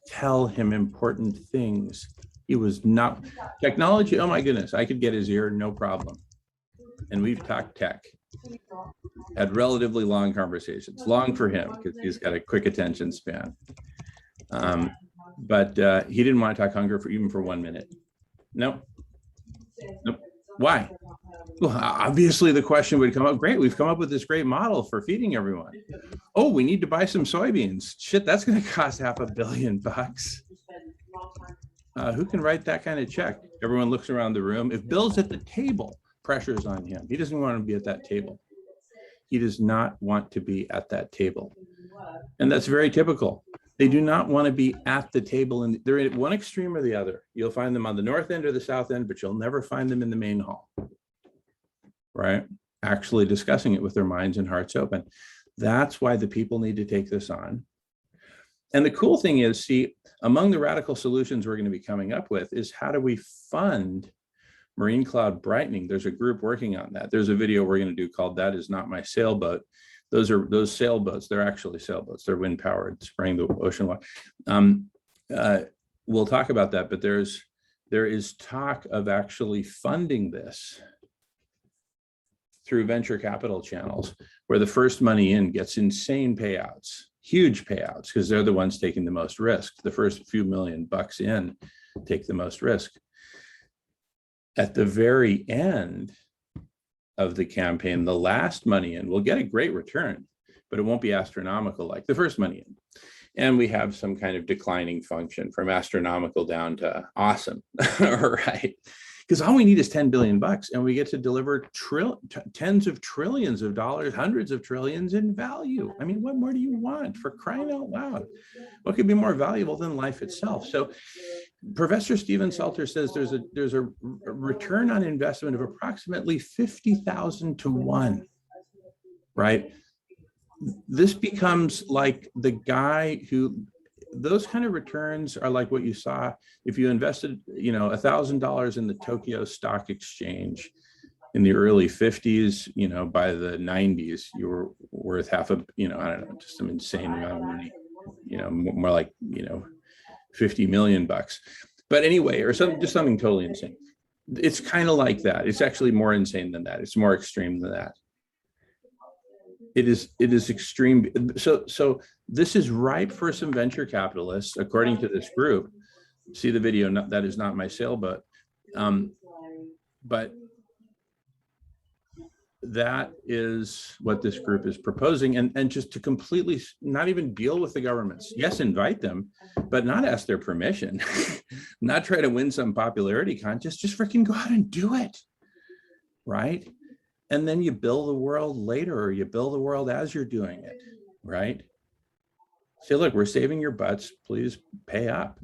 tell him important things. He was not, technology, oh my goodness, I could get his ear, no problem. And we've talked tech. Had relatively long conversations, long for him because he's got a quick attention span. But he didn't want to talk hunger even for 1 minute. Nope. Why? Well, obviously the question would come up, great, we've come up with this great model for feeding everyone. Oh, we need to buy some soybeans. Shit, that's going to cost $500 million. Who can write that kind of check? Everyone looks around the room. If Bill's at the table, pressure's on him. He doesn't want to be at that table. He does not want to be at that table. And that's very typical. They do not want to be at the table, and they're at one extreme or the other. You'll find them on the north end or the south end, but you'll never find them in the main hall, right? Actually discussing it with their minds and hearts open. That's why the people need to take this on. And the cool thing is, see, among the radical solutions we're going to be coming up with is how do we fund marine cloud brightening? There's a group working on that. There's a video we're going to do called That Is Not My Sailboat. Those sailboats, they're actually sailboats. They're wind powered, spraying the ocean water. We'll talk about that, but there is talk of actually funding this through venture capital channels, where the first money in gets insane payouts, huge payouts, because they're the ones taking the most risk. The first few $million in take the most risk. At the very end of the campaign, the last money in will get a great return, but it won't be astronomical like the first money in. And we have some kind of declining function from astronomical down to awesome, right? Because all we need is $10 billion, and we get to deliver tens of trillions of dollars, hundreds of trillions in value. I mean, what more do you want, for crying out loud? What could be more valuable than life itself? So Professor Stephen Salter says there's a return on investment of approximately 50,000 to 1, right? This becomes like the guy who, those kind of returns are like what you saw if you invested, $1,000 in the Tokyo Stock Exchange in the early 50s, by the 90s, you were worth I don't know, just some insane amount of money, more like, $50 million. But anyway, or just something totally insane. It's kind of like that. It's actually more insane than that. It's more extreme than that. It is extreme. So this is ripe for some venture capitalists, according to this group. See the video, That Is Not My Sailboat. But that is what this group is proposing, and just to completely not even deal with the governments. Yes, invite them, but not ask their permission, not try to win some popularity contest, just freaking go out and do it, right? and then you build the world later, or you build the world as you're doing it, right? Say, look, we're saving your butts, please pay up,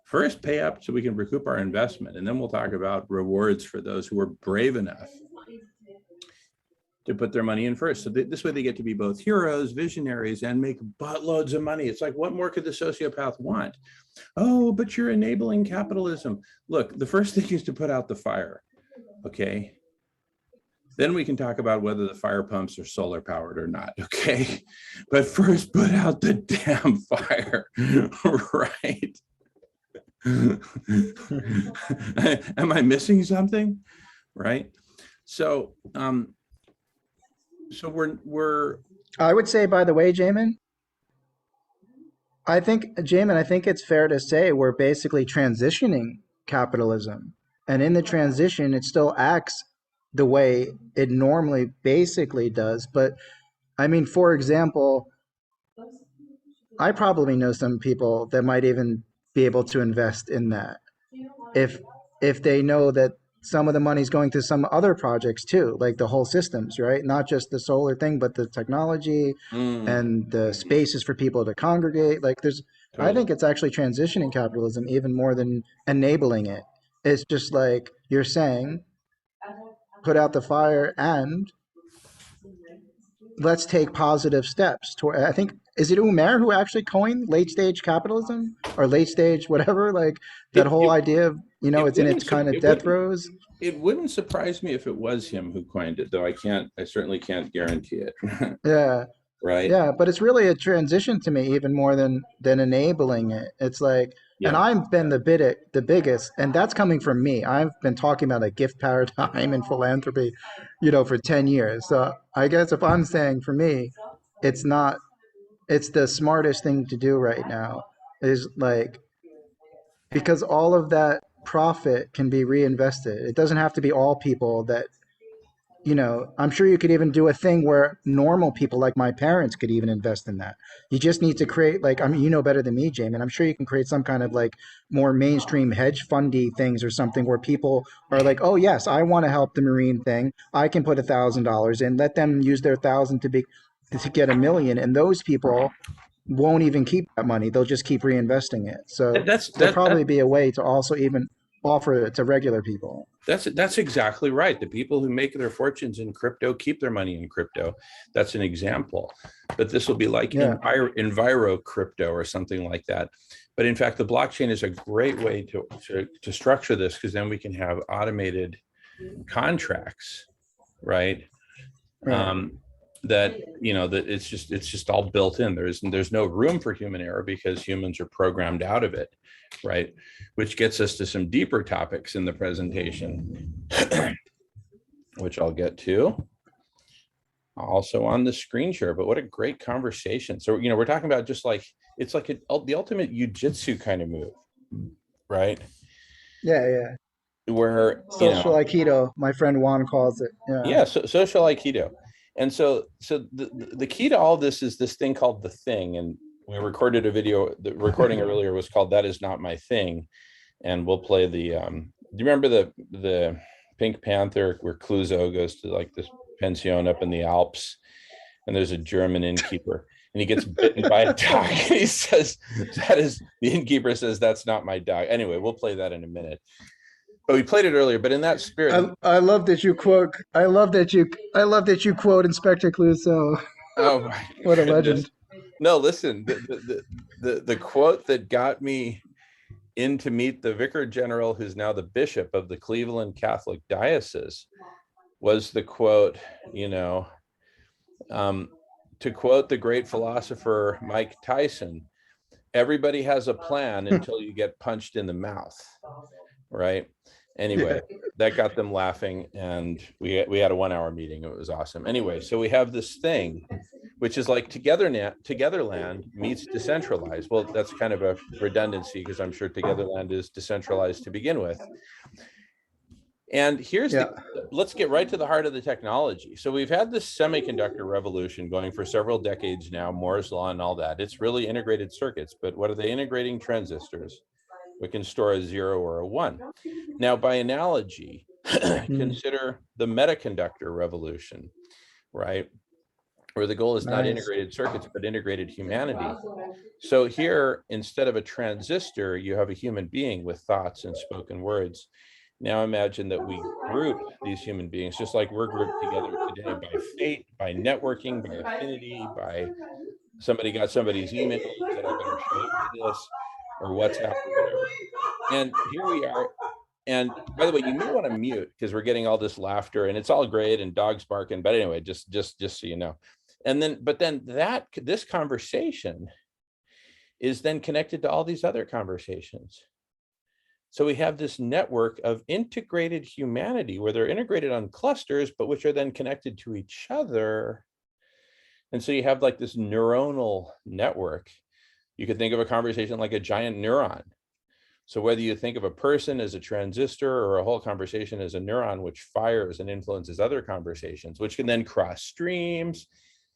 first pay up so we can recoup our investment, and then we'll talk about rewards for those who are brave enough to put their money in first. So this way they get to be both heroes, visionaries, and make buttloads of money. It's like, what more could the sociopath want? Oh, but you're enabling capitalism. Look, the first thing is to put out the fire, okay? Then we can talk about whether the fire pumps are solar powered or not, okay? But first put out the damn fire, right? Am I missing something? Right? So, we're. I would say, by the way, Jamen, I think it's fair to say we're basically transitioning capitalism. And in the transition, it still acts the way it normally basically does. But I mean, for example, I probably know some people that might even be able to invest in that if they know that some of the money's going to some other projects too, like the whole systems, right? Not just the solar thing, but the technology and the spaces for people to congregate. Like I think it's actually transitioning capitalism even more than enabling it. It's just like you're saying, put out the fire and let's take positive steps toward, I think, is it Umair who actually coined late stage capitalism or late stage whatever? Like that whole idea of, it's in its kind of death throes. It wouldn't surprise me if it was him who coined it, though I certainly can't guarantee it. Yeah. Right. Yeah, but it's really a transition to me even more than enabling it. It's like, and I've been the biggest, and that's coming from me. I've been talking about a gift paradigm and philanthropy, for 10 years. So I guess if I'm saying for me, it's the smartest thing to do right now is like, because all of that profit can be reinvested. It doesn't have to be all people that, I'm sure you could even do a thing where normal people like my parents could even invest in that. You just need to create, like, I mean, you know better than me, Jamie, and I'm sure you can create some kind of like more mainstream hedge fundy things or something where people are like, oh yes, I want to help the marine thing. I can put $1,000 in, let them use their 1,000 to get 1,000,000, and those people won't even keep that money. They'll just keep reinvesting it. So there'll probably be a way to also even offer it to regular people. That's exactly right. The people who make their fortunes in crypto keep their money in crypto. That's an example. But this will be like enviro crypto or something like that. But in fact, the blockchain is a great way to structure this, because then we can have automated contracts, right? That it's just all built in. There's no room for human error because humans are programmed out of it, right? Which gets us to some deeper topics in the presentation, which I'll get to also on the screen share. But what a great conversation. So we're talking about just like it's like the ultimate jiu-jitsu kind of move, right? Yeah. Where social aikido, my friend Juan calls it. So social aikido. And so the key to all this is this thing called the thing. And we recorded a video, the recording earlier was called That Is Not My Thing. And we'll play the, do you remember the Pink Panther where Clusea goes to like this pension up in the Alps and there's a German innkeeper and he gets bitten by a dog and he says, the innkeeper says, that's not my dog. Anyway, we'll play that in a minute. But we played it earlier, but in that spirit, I love that you quote. I love that you quote Inspector Clouseau. Oh my what a goodness. legend! No, listen, the quote that got me in to meet the Vicar General, who's now the Bishop of the Cleveland Catholic Diocese, was the quote. To quote the great philosopher Mike Tyson, "Everybody has a plan until you get punched in the mouth." Right. Anyway, that got them laughing, and we had a 1-hour meeting. It was awesome. Anyway, so we have this thing, which is like Togetherland meets decentralized. Well, that's kind of a redundancy because I'm sure Togetherland is decentralized to begin with. And let's get right to the heart of the technology. So we've had this semiconductor revolution going for several decades now, Moore's law and all that. It's really integrated circuits, but what are they integrating? Transistors. We can store a 0 or a 1. Now, by analogy, Consider the metaconductor revolution, right? Where the goal is not Nice. integrated circuits, but integrated humanity. So here, instead of a transistor, you have a human being with thoughts and spoken words. Now imagine that we group these human beings, just like we're grouped together today by fate, by networking, by affinity, by somebody got somebody's email and said, I better show up to this, or WhatsApp or whatever. And here we are. And by the way, you may want to mute because we're getting all this laughter and it's all great and dogs barking. But anyway, just so you know. And then, but then this conversation is then connected to all these other conversations. So we have this network of integrated humanity where they're integrated on clusters, but which are then connected to each other. And so you have like this neuronal network. You could think of a conversation like a giant neuron. So whether you think of a person as a transistor or a whole conversation as a neuron, which fires and influences other conversations, which can then cross streams.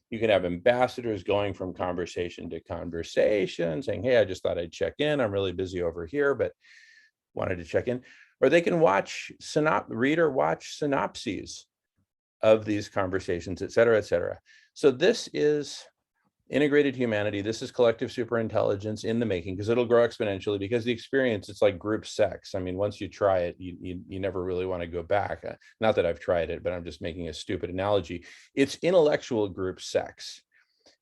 You can have ambassadors going from conversation to conversation saying, hey, I just thought I'd check in. I'm really busy over here, but wanted to check in. Or they can read or watch synopses of these conversations, et cetera, et cetera. So this is integrated humanity. This is collective superintelligence in the making, because it'll grow exponentially, because the experience, it's like group sex. I mean, once you try it, you never really want to go back. Not that I've tried it, but I'm just making a stupid analogy. It's intellectual group sex.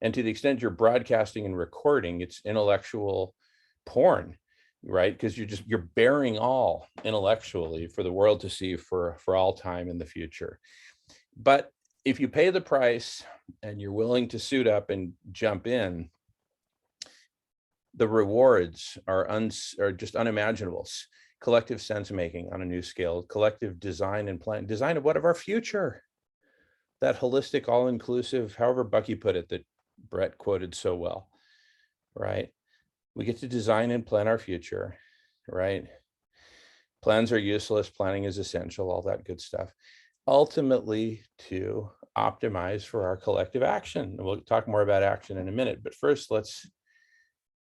And to the extent you're broadcasting and recording, it's intellectual porn, right? Because you're bearing all intellectually for the world to see for all time in the future. But if you pay the price and you're willing to suit up and jump in, the rewards are just unimaginable. Collective sense making on a new scale, collective design and plan, design of what of our future, that holistic, all-inclusive, however Bucky put it, that Bret quoted so well, right? We get to design and plan our future, right? Plans are useless, planning is essential, all that good stuff. Ultimately to optimize for our collective action. And we'll talk more about action in a minute, but first let's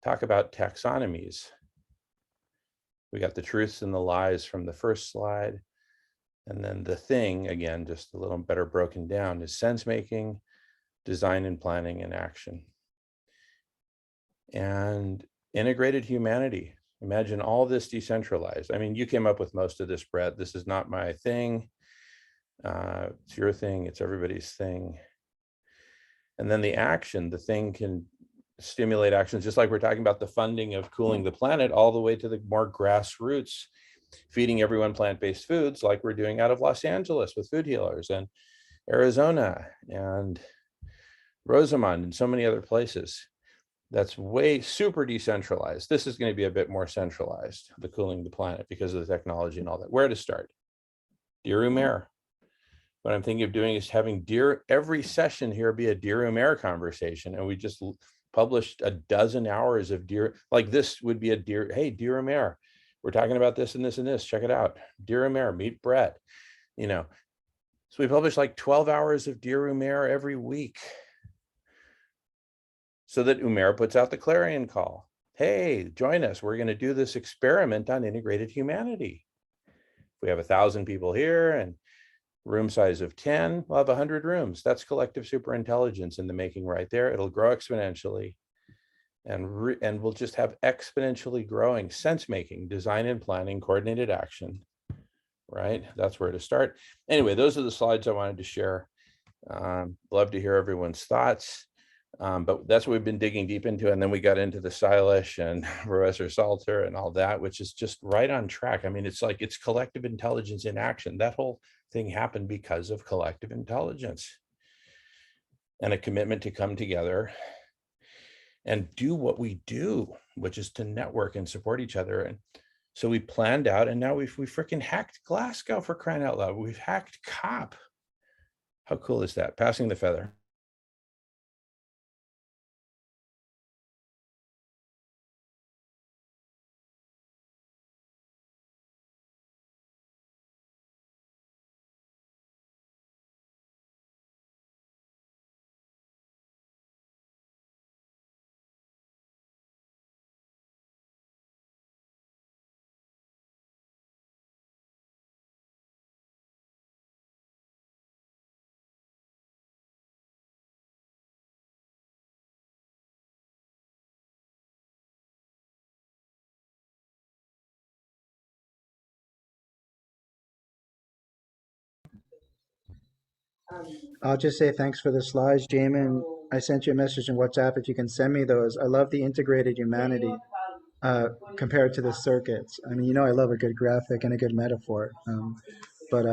talk about taxonomies. We got the truths and the lies from the first slide. And then the thing, again, just a little better broken down, is sense making, design and planning, and action. And integrated humanity. Imagine all this decentralized. I mean, you came up with most of this, Bret. This is not my thing. It's your thing, it's everybody's thing. And then the action, the thing can stimulate actions, just like we're talking about the funding of cooling the planet, all the way to the more grassroots, feeding everyone plant-based foods, like we're doing out of Los Angeles with food healers, and Arizona and Rosamond and so many other places. That's way super decentralized. This is going to be a bit more centralized, the cooling the planet, because of the technology and all that. Where to start? Dear Umair. What I'm thinking of doing is having every session here be a Dear Umair conversation. And we just published a dozen hours of like this would be a hey, Dear Umair, we're talking about this and this and this, check it out. Dear Umair, meet Bret, So we publish like 12 hours of Dear Umair every week, so that Umair puts out the clarion call. Hey, join us. We're going to do this experiment on integrated humanity. We have 1,000 people here and room size of 10, we'll have 100 rooms. That's collective superintelligence in the making right there. It'll grow exponentially, and we'll just have exponentially growing sense making, design and planning, coordinated action, right? That's where to start. Anyway, those are the slides I wanted to share. Love to hear everyone's thoughts. But that's what we've been digging deep into. And then we got into the Silesh and Professor Salter and all that, which is just right on track. I mean, it's like, it's collective intelligence in action. That whole thing happened because of collective intelligence and a commitment to come together and do what we do, which is to network and support each other. And so we planned out, and now we freaking hacked Glasgow, for crying out loud. We've hacked COP. How cool is that? Passing the feather. I'll just say thanks for the slides, Jamin. I sent you a message in WhatsApp if you can send me those. I love the integrated humanity compared to the circuits. I mean, I love a good graphic and a good metaphor. But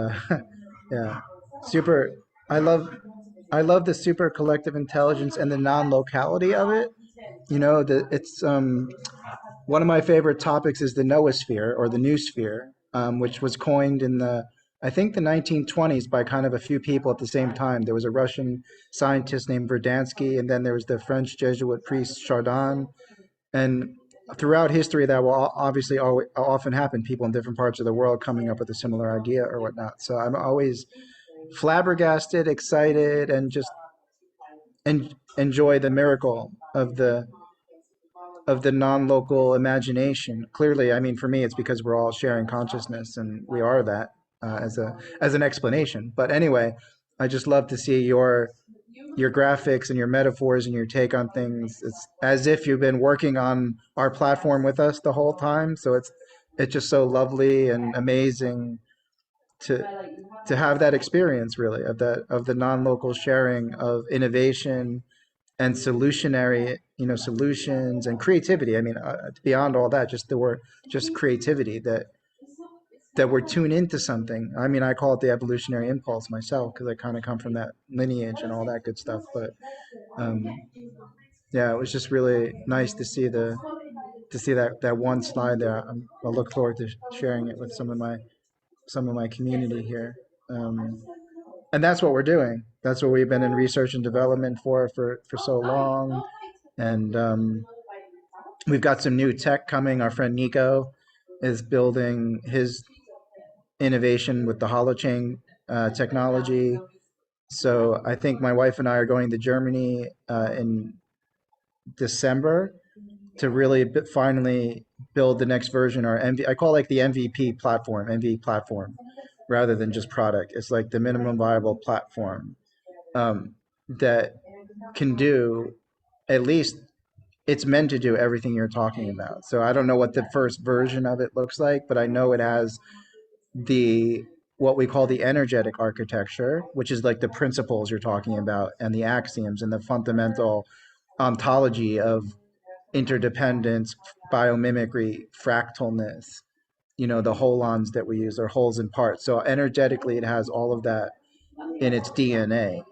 yeah, super. I love the super collective intelligence and the non-locality of it. It's one of my favorite topics is the noosphere or the new sphere, which was coined in I think the 1920s by kind of a few people at the same time. There was a Russian scientist named Verdansky, and then there was the French Jesuit priest Chardin. And throughout history, that will obviously often happen, people in different parts of the world coming up with a similar idea or whatnot. So I'm always flabbergasted, excited, and just enjoy the miracle of the non-local imagination. Clearly, I mean, for me, it's because we're all sharing consciousness, and we are that as an explanation. But anyway, I just love to see your graphics and your metaphors and your take on things. It's as if you've been working on our platform with us the whole time. So it's just so lovely and amazing to have that experience, really, of the non-local sharing of innovation and solutions and creativity. I mean, beyond all that, just the word, just creativity, that we're tuned into something. I mean, I call it the evolutionary impulse myself because I kind of come from that lineage and all that good stuff. But um, yeah, it was just really nice to see that one slide there. I'll look forward to sharing it with some of my community here. And that's what we're doing. That's what we've been in research and development for so long. And we've got some new tech coming. Our friend Nico is building his innovation with the holochain technology. So I think my wife and I are going to Germany in December to really finally build the next version, or I call it like the MVP platform, rather than just product. It's like the minimum viable platform that can do at least, it's meant to do everything you're talking about. So I don't know what the first version of it looks like, but I know it has what we call the energetic architecture, which is like the principles you're talking about and the axioms and the fundamental ontology of interdependence, biomimicry, fractalness, the holons that we use are wholes and parts. So energetically, it has all of that in its DNA.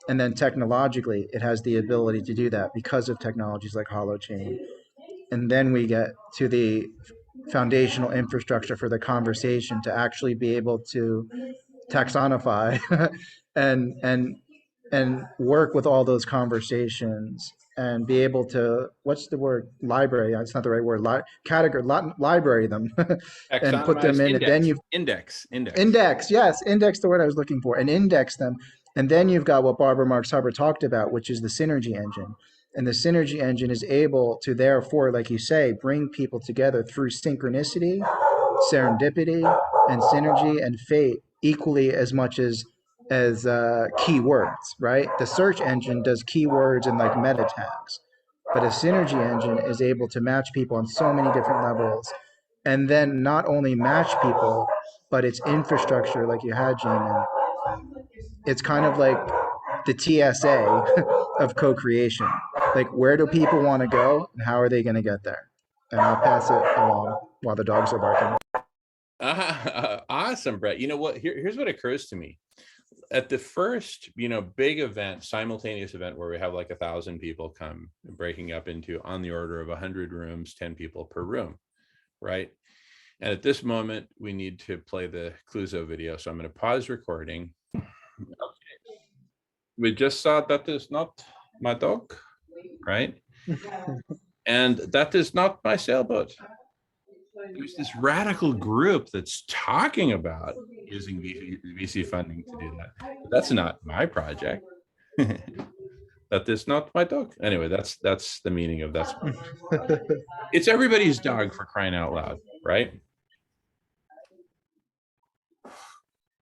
And then technologically, it has the ability to do that because of technologies like holochain. And then we get to the foundational infrastructure for the conversation to actually be able to taxonify and work with all those conversations and be able to, what's the word, library, it's not the right word, library them and put them in. And then you index, yes, index, the word I was looking for, and index them. And then you've got what Barbara Marx Hubbard talked about, which is the synergy engine. And the synergy engine is able to therefore, like you say, bring people together through synchronicity, serendipity, and synergy and fate equally as much as keywords, right? The search engine does keywords and like meta tags, but a synergy engine is able to match people on so many different levels, and then not only match people, but its infrastructure, like you had, Jamin. It's kind of like the TSA of co-creation. Like, where do people want to go, and how are they going to get there? And I'll pass it along while the dogs are barking. Awesome, Bret. You know what? Here's what occurs to me. At the first, big event, simultaneous event where we have like 1,000 people come, breaking up into on the order of 100 rooms, 10 people per room, right? And at this moment, we need to play the Clusea video. So I'm going to pause recording. Okay. We just saw that is not my dog, right? And that is not my sailboat. There's this radical group that's talking about using VC funding to do that. But that's not my project. That is not my dog. Anyway, that's the meaning of that. It's everybody's dog, for crying out loud, right?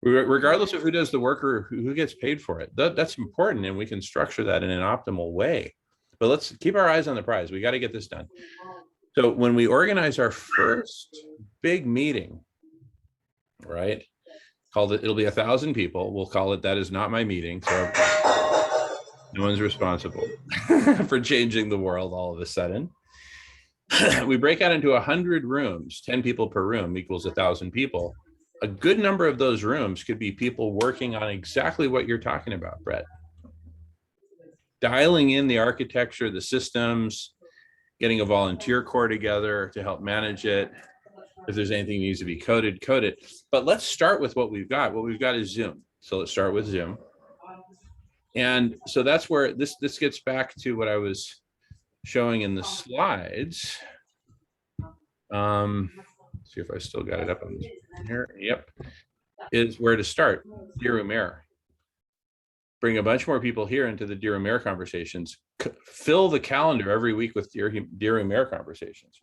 Regardless of who does the work or who gets paid for it. That's important, and we can structure that in an optimal way. But let's keep our eyes on the prize. We got to get this done. So when we organize our first big meeting, right, It'll be 1,000 people. We'll call it That Is Not My Meeting. So no one's responsible for changing the world all of a sudden. We break out into 100 rooms, 10 people per room equals 1,000 people. A good number of those rooms could be people working on exactly what you're talking about, Bret. Dialing in the architecture, the systems, getting a volunteer corps together to help manage it. If there's anything that needs to be coded, code it. But let's start with what we've got. What we've got is Zoom. So let's start with Zoom. And so that's where this gets back to what I was showing in the slides. See if I still got it up on here. Yep. Is where to start. Dear Umair. Bring a bunch more people here into the Dear Umair conversations. Fill the calendar every week with Dear Umair conversations.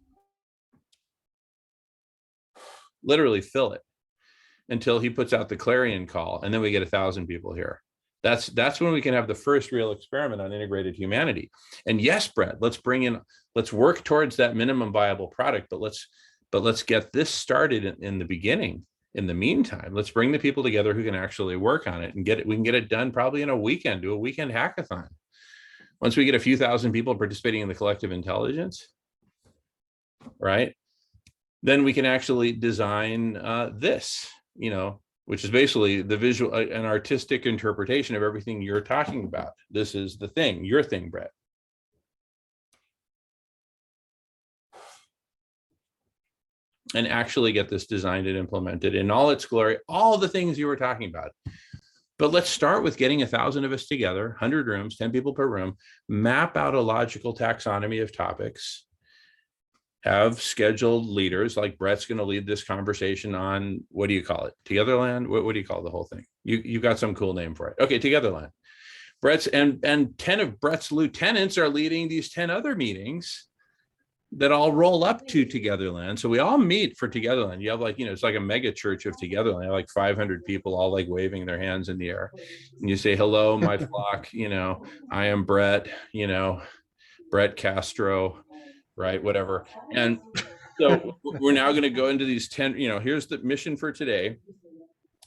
Literally fill it until he puts out the clarion call, and then we get 1,000 people here. That's when we can have the first real experiment on integrated humanity. And yes, Bret, let's work towards that minimum viable product, but let's get this started in the beginning. In the meantime, let's bring the people together who can actually work on it and get it. We can get it done probably in a weekend, do a weekend hackathon. Once we get a few thousand people participating in the collective intelligence, right? Then we can actually design this, which is basically the visual, an artistic interpretation of everything you're talking about. This is the thing, your thing, Bret. And actually get this designed and implemented in all its glory, all the things you were talking about. But let's start with getting 1,000 of us together, 100 rooms, 10 people per room, map out a logical taxonomy of topics, have scheduled leaders, like Bret's going to lead this conversation on, what do you call it? Togetherland? What do you call the whole thing? You got some cool name for it. Okay, Togetherland. Bret's and 10 of Bret's lieutenants are leading these 10 other meetings that all roll up to Togetherland. So we all meet for Togetherland. You have it's like a mega church of Togetherland, like 500 people all like waving their hands in the air. And you say, hello, my flock, I am Bret, Bret Castro, right? Whatever. And so we're now going to go into these 10, here's the mission for today.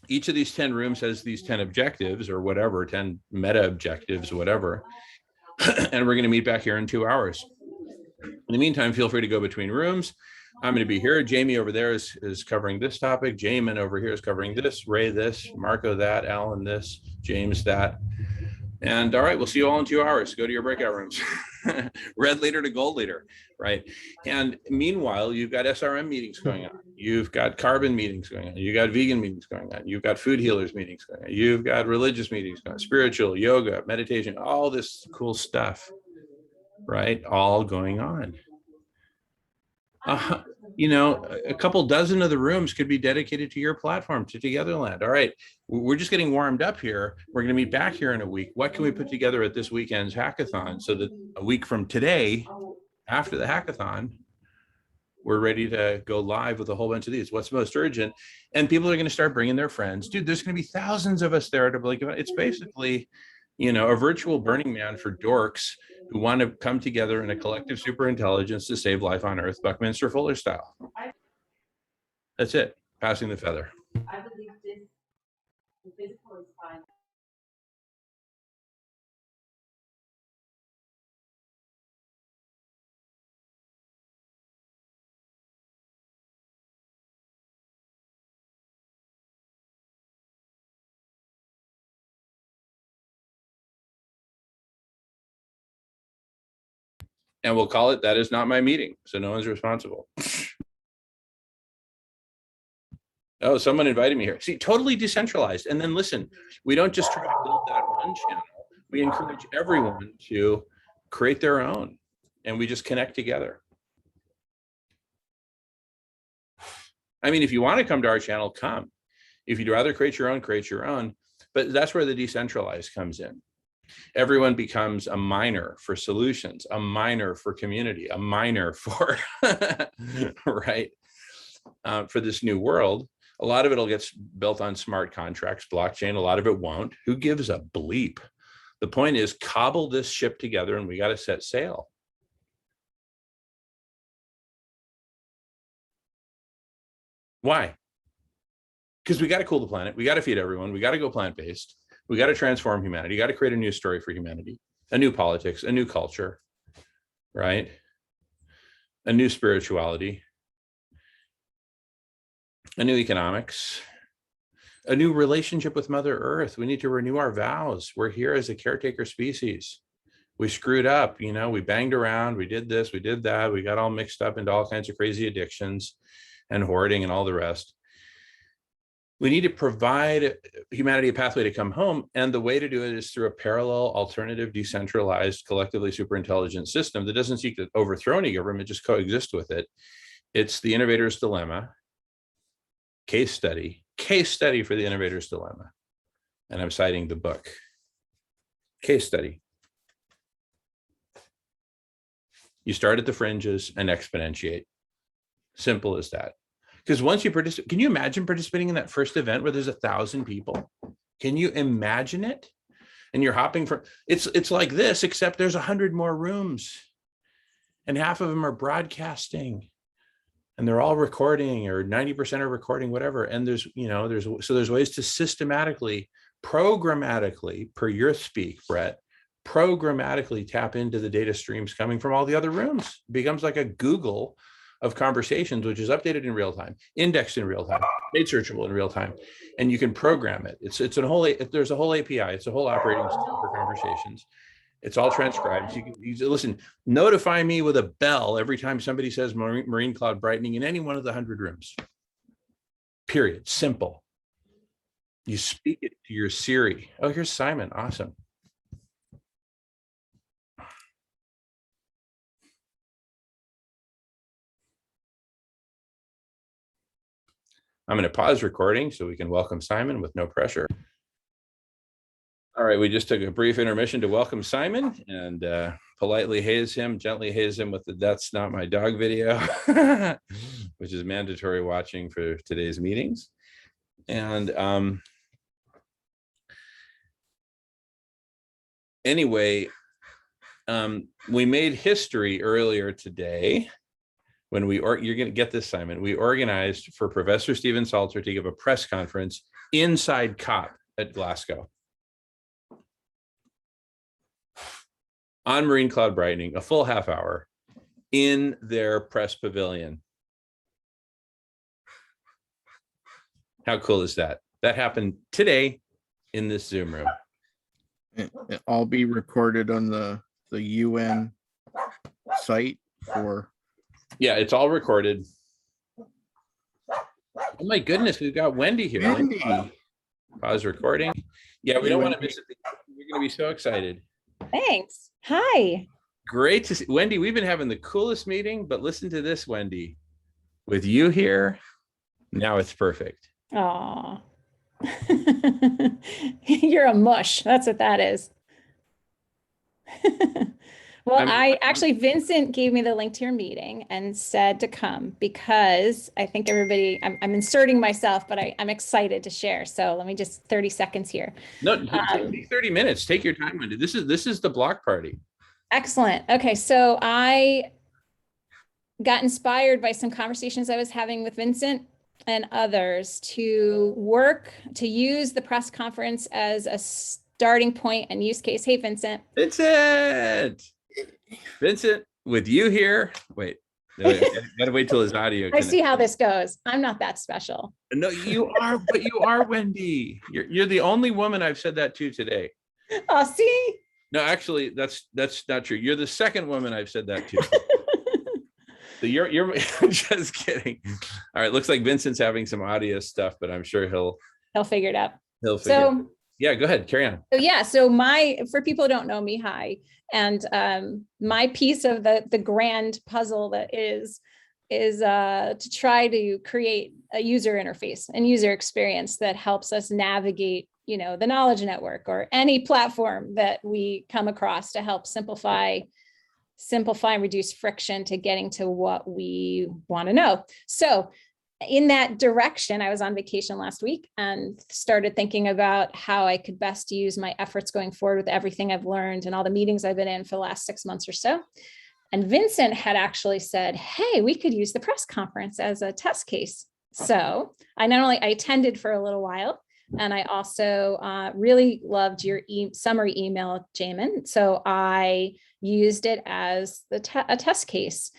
Each of these 10 rooms has these 10 objectives or whatever, 10 meta objectives, whatever. And we're going to meet back here in 2 hours. In the meantime, feel free to go between rooms. I'm going to be here. Jamie over there is covering this topic. Jamen over here is covering this. Ray this. Marco that. Alan this. James that. And all right, we'll see you all in 2 hours. Go to your breakout rooms. Red leader to gold leader, right? And meanwhile, you've got SRM meetings going on. You've got carbon meetings going on. You've got vegan meetings going on. You've got food healers meetings going on. You've got religious meetings going on. Spiritual, yoga, meditation, all this cool stuff. Right, all going on. A couple dozen of the rooms could be dedicated to your platform, to Togetherland. All right, we're just getting warmed up here. We're going to meet back here in a week. What can we put together at this weekend's hackathon so that a week from today, after the hackathon, we're ready to go live with a whole bunch of these? What's most urgent? And people are going to start bringing their friends. Dude, there's going to be thousands of us there to it's basically, a virtual Burning Man for dorks who want to come together in a collective superintelligence to save life on Earth, Buckminster Fuller style. That's it. Passing the feather. I believe this physical is fine. And we'll call it That Is Not My Meeting. So no one's responsible. Oh, someone invited me here. See, totally decentralized. And then listen, we don't just try to build that one channel. We encourage everyone to create their own. And we just connect together. I mean, if you want to come to our channel, come. If you'd rather create your own, create your own. But that's where the decentralized comes in. Everyone becomes a miner for solutions, a miner for community, a miner for, right, for this new world. A lot of it'll get built on smart contracts, blockchain. A lot of it won't. Who gives a bleep? The point is, cobble this ship together and we got to set sail. Why? because we got to cool the planet. We got to feed everyone. We got to go plant-based. We got to transform humanity. You got to create a new story for humanity, a new politics, a new culture, right? A new spirituality, a new economics, a new relationship with Mother Earth. We need to renew our vows. We're here as a caretaker species. We screwed up, you know, we banged around, we did this, we did that, we got all mixed up into all kinds of crazy addictions and hoarding and all the rest. We need to provide humanity a pathway to come home. And the way to do it is through a parallel, alternative, decentralized, collectively super intelligent system that doesn't seek to overthrow any government, just coexist with it. It's the innovator's dilemma, case study for the innovator's dilemma. And I'm citing the book, case study. You start at the fringes and exponentiate. Simple as that. Because once you participate, can you imagine participating in that first event where there's 1,000 people? Can you imagine it? And you're hopping from, it's like this, except there's 100 more rooms and half of them are broadcasting and they're all recording, or 90% are recording, whatever. And there's, you know, there's ways to systematically, programmatically, per your speak, Bret, programmatically tap into the data streams coming from all the other rooms. It becomes like a Google of conversations, which is updated in real time, indexed in real time, made searchable in real time, and you can program it. It's a whole, there's a whole API, it's a whole operating system for conversations. It's all transcribed. You can listen, notify me with a bell every time somebody says marine cloud brightening in any one of the 100 rooms. Period. Simple. You speak it to your Siri. Oh, here's Simon. Awesome. I'm going to pause recording so we can welcome Simon with no pressure. All right, we just took a brief intermission to welcome Simon and politely haze him, gently haze him with the "That's Not My Dog" video, which is mandatory watching for today's meetings. And anyway, we made history earlier today when you're going to get this, Simon, we organized for Professor Stephen Salter to give a press conference inside COP at Glasgow on marine cloud brightening, a full half hour in their press pavilion. How cool is that? That happened today in this Zoom room. It'll all be recorded on the UN site for. Yeah, it's all recorded. Oh my goodness, we've got Wendy here. Wendy. Pause recording. Yeah, we don't want to miss it. You're going to be so excited. Thanks. Hi. Great to see. Wendy, we've been having the coolest meeting, but listen to this, Wendy. With you here, now it's perfect. Aw. You're a mush. That's what that is. Well, Vincent gave me the link to your meeting and said to come because I think everybody, I'm inserting myself, but I'm excited to share. So let me just 30 seconds here. No, take 30 minutes. Take your time, Wendy. This is the block party. Excellent. Okay, so I got inspired by some conversations I was having with Vincent and others to use the press conference as a starting point and use case. Hey, Vincent. Vincent, with you here. Wait, gotta wait till his audio. I see how this goes. I'm not that special. No, you are, but you are, Wendy. You're the only woman I've said that to today. Oh, see? No, actually, that's not true. You're the second woman I've said that to. So you're just kidding. All right, looks like Vincent's having some audio stuff, but I'm sure he'll figure it out. He'll figure it out. Yeah, go ahead, carry on. So yeah, for people who don't know me, hi. And my piece of the grand puzzle that is to try to create a user interface and user experience that helps us navigate, the knowledge network or any platform that we come across to help simplify and reduce friction to getting to what we want to know. So in that direction, I was on vacation last week and started thinking about how I could best use my efforts going forward with everything I've learned and all the meetings I've been in for the last 6 months or so. And Vincent had actually said, hey, we could use the press conference as a test case. So I attended for a little while, and I also really loved your summary email, Jamen. So I used it as a test case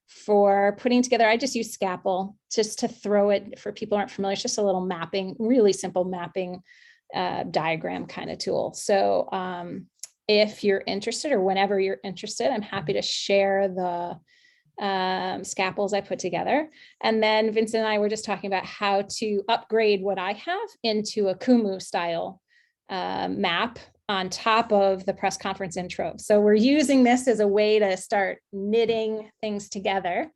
for putting together. I just use Scapple just to throw it, for people who aren't familiar, it's just a little mapping, really simple mapping diagram kind of tool. So if you're interested, or whenever you're interested, I'm happy to share the scaples I put together. And then Vincent and I were just talking about how to upgrade what I have into a Kumu style map on top of the press conference in Trove. So we're using this as a way to start knitting things together.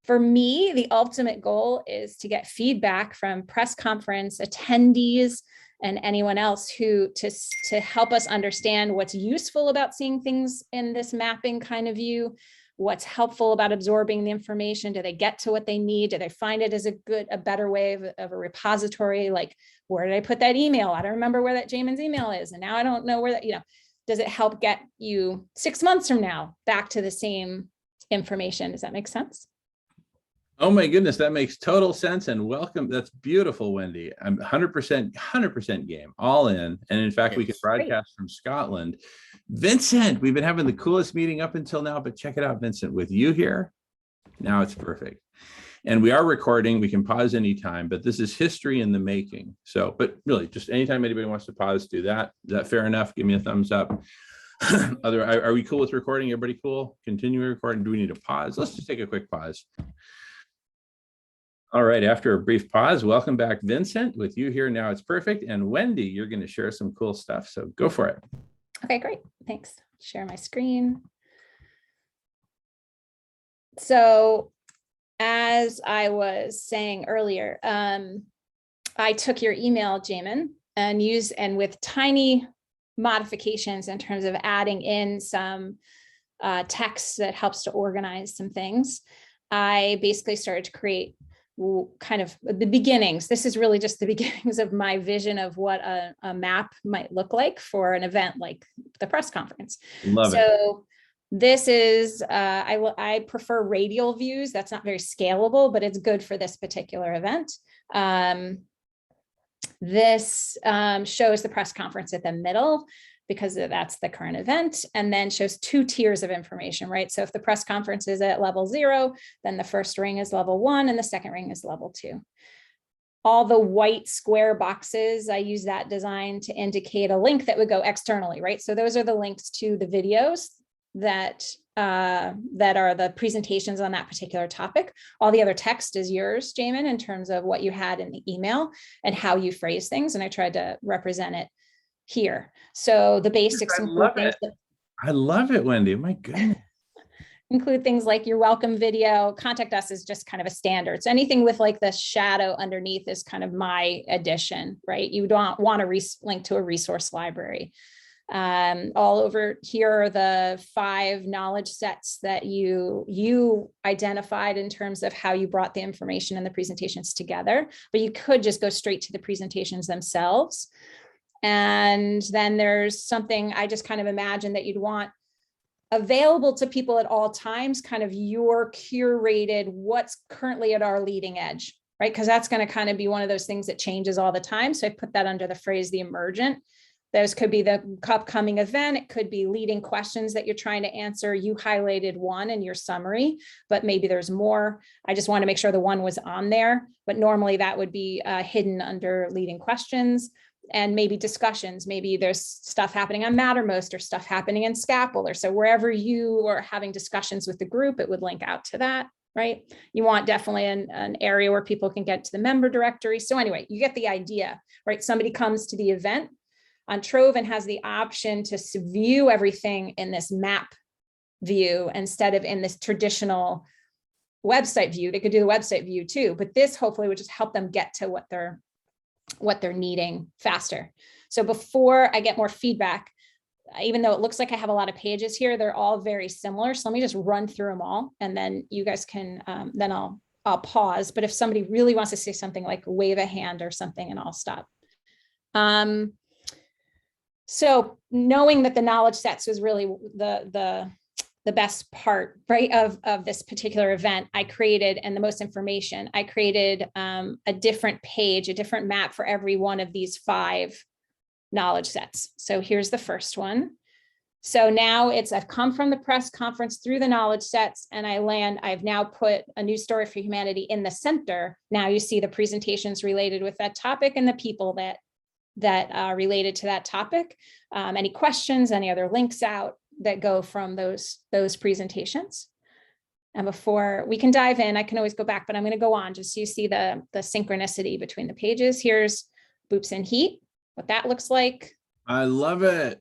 For me, the ultimate goal is to get feedback from press conference attendees and anyone else who to help us understand what's useful about seeing things in this mapping kind of view, what's helpful about absorbing the information. Do they get to what they need? Do they find it as a better way of a repository? Like, where did I put that email? I don't remember where that Jamen's email is. And now I don't know where that, does it help get you 6 months from now back to the same information? Does that make sense? Oh my goodness, that makes total sense, and welcome. That's beautiful, Wendy. I'm 100% game, all in. And in fact, we could broadcast from Scotland. Vincent, we've been having the coolest meeting up until now, but check it out, Vincent, with you here, now it's perfect. And we are recording, we can pause anytime, but this is history in the making. So, but really, just anytime anybody wants to pause, do that. Is that fair enough? Give me a thumbs up. Are we cool with recording? Everybody cool? Continuing recording? Do we need to pause? Let's just take a quick pause. All right, after a brief pause, welcome back, Vincent. With you here now, it's perfect. And Wendy, you're going to share some cool stuff, so go for it. Okay, great. Thanks. Share my screen. So as I was saying earlier, I took your email, Jamen, and with tiny modifications in terms of adding in some text that helps to organize some things, I basically started to create kind of the beginnings. This is really just the beginnings of my vision of what a map might look like for an event like the press conference. Love it. So this is, I prefer radial views. That's not very scalable, but it's good for this particular event. This shows the press conference at the middle, because that's the current event, and then shows 2 tiers of information, right? So if the press conference is at level 0, then the first ring is level 1 and the second ring is level 2. All the white square boxes, I use that design to indicate a link that would go externally, right? So those are the links to the videos that are the presentations on that particular topic. All the other text is yours, Jamen, in terms of what you had in the email and how you phrase things. And I tried to represent it here. So the basics include things I love it, Wendy. My goodness. Include things like your welcome video. Contact us is just kind of a standard. So anything with like the shadow underneath is kind of my addition, right? You don't want to link to a resource library. All over here are the 5 knowledge sets that you identified in terms of how you brought the information and the presentations together, but you could just go straight to the presentations themselves. And then there's something I just kind of imagine that you'd want available to people at all times, kind of your curated what's currently at our leading edge, right? Because that's going to kind of be one of those things that changes all the time. So I put that under the phrase, the emergent. Those could be the upcoming event. It could be leading questions that you're trying to answer. You highlighted one in your summary, but maybe there's more. I just want to make sure the one was on there, but normally that would be hidden under leading questions. And maybe discussions, maybe there's stuff happening on Mattermost or stuff happening in Scapple, or so wherever you are having discussions with the group, it would link out to that, right? You want definitely an area where people can get to the member directory. So anyway, you get the idea, right? Somebody comes to the event on Trove and has the option to view everything in this map view instead of in this traditional website view. They could do the website view too, but this hopefully would just help them get to what they're needing faster. So before I get more feedback, even though it looks like I have a lot of pages here, they're all very similar. So let me just run through them all, and then you guys can, then I'll pause. But if somebody really wants to say something, like wave a hand or something, and I'll stop. So knowing that the knowledge sets was really the the best part, right, of this particular event, I created, and the most information, I created a different page, a different map for every one of these 5 knowledge sets. So here's the first one. So now I've come from the press conference through the knowledge sets, and I've now put a new story for humanity in the center. Now you see the presentations related with that topic and the people that are related to that topic. Any questions, any other links out that go from those presentations. And before we can dive in, I can always go back, but I'm going to go on just so you see the synchronicity between the pages. Here's Boops and Heat, what that looks like. I love it.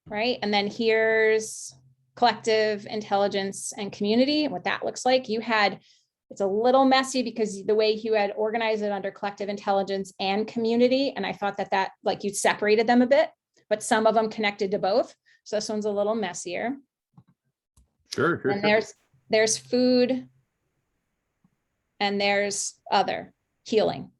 Right. And then here's collective intelligence and community, what that looks like. It's a little messy because the way you had organized it under collective intelligence and community. And I thought that like you separated them a bit, but some of them connected to both. So this one's a little messier. Sure. And there's food and there's other healing.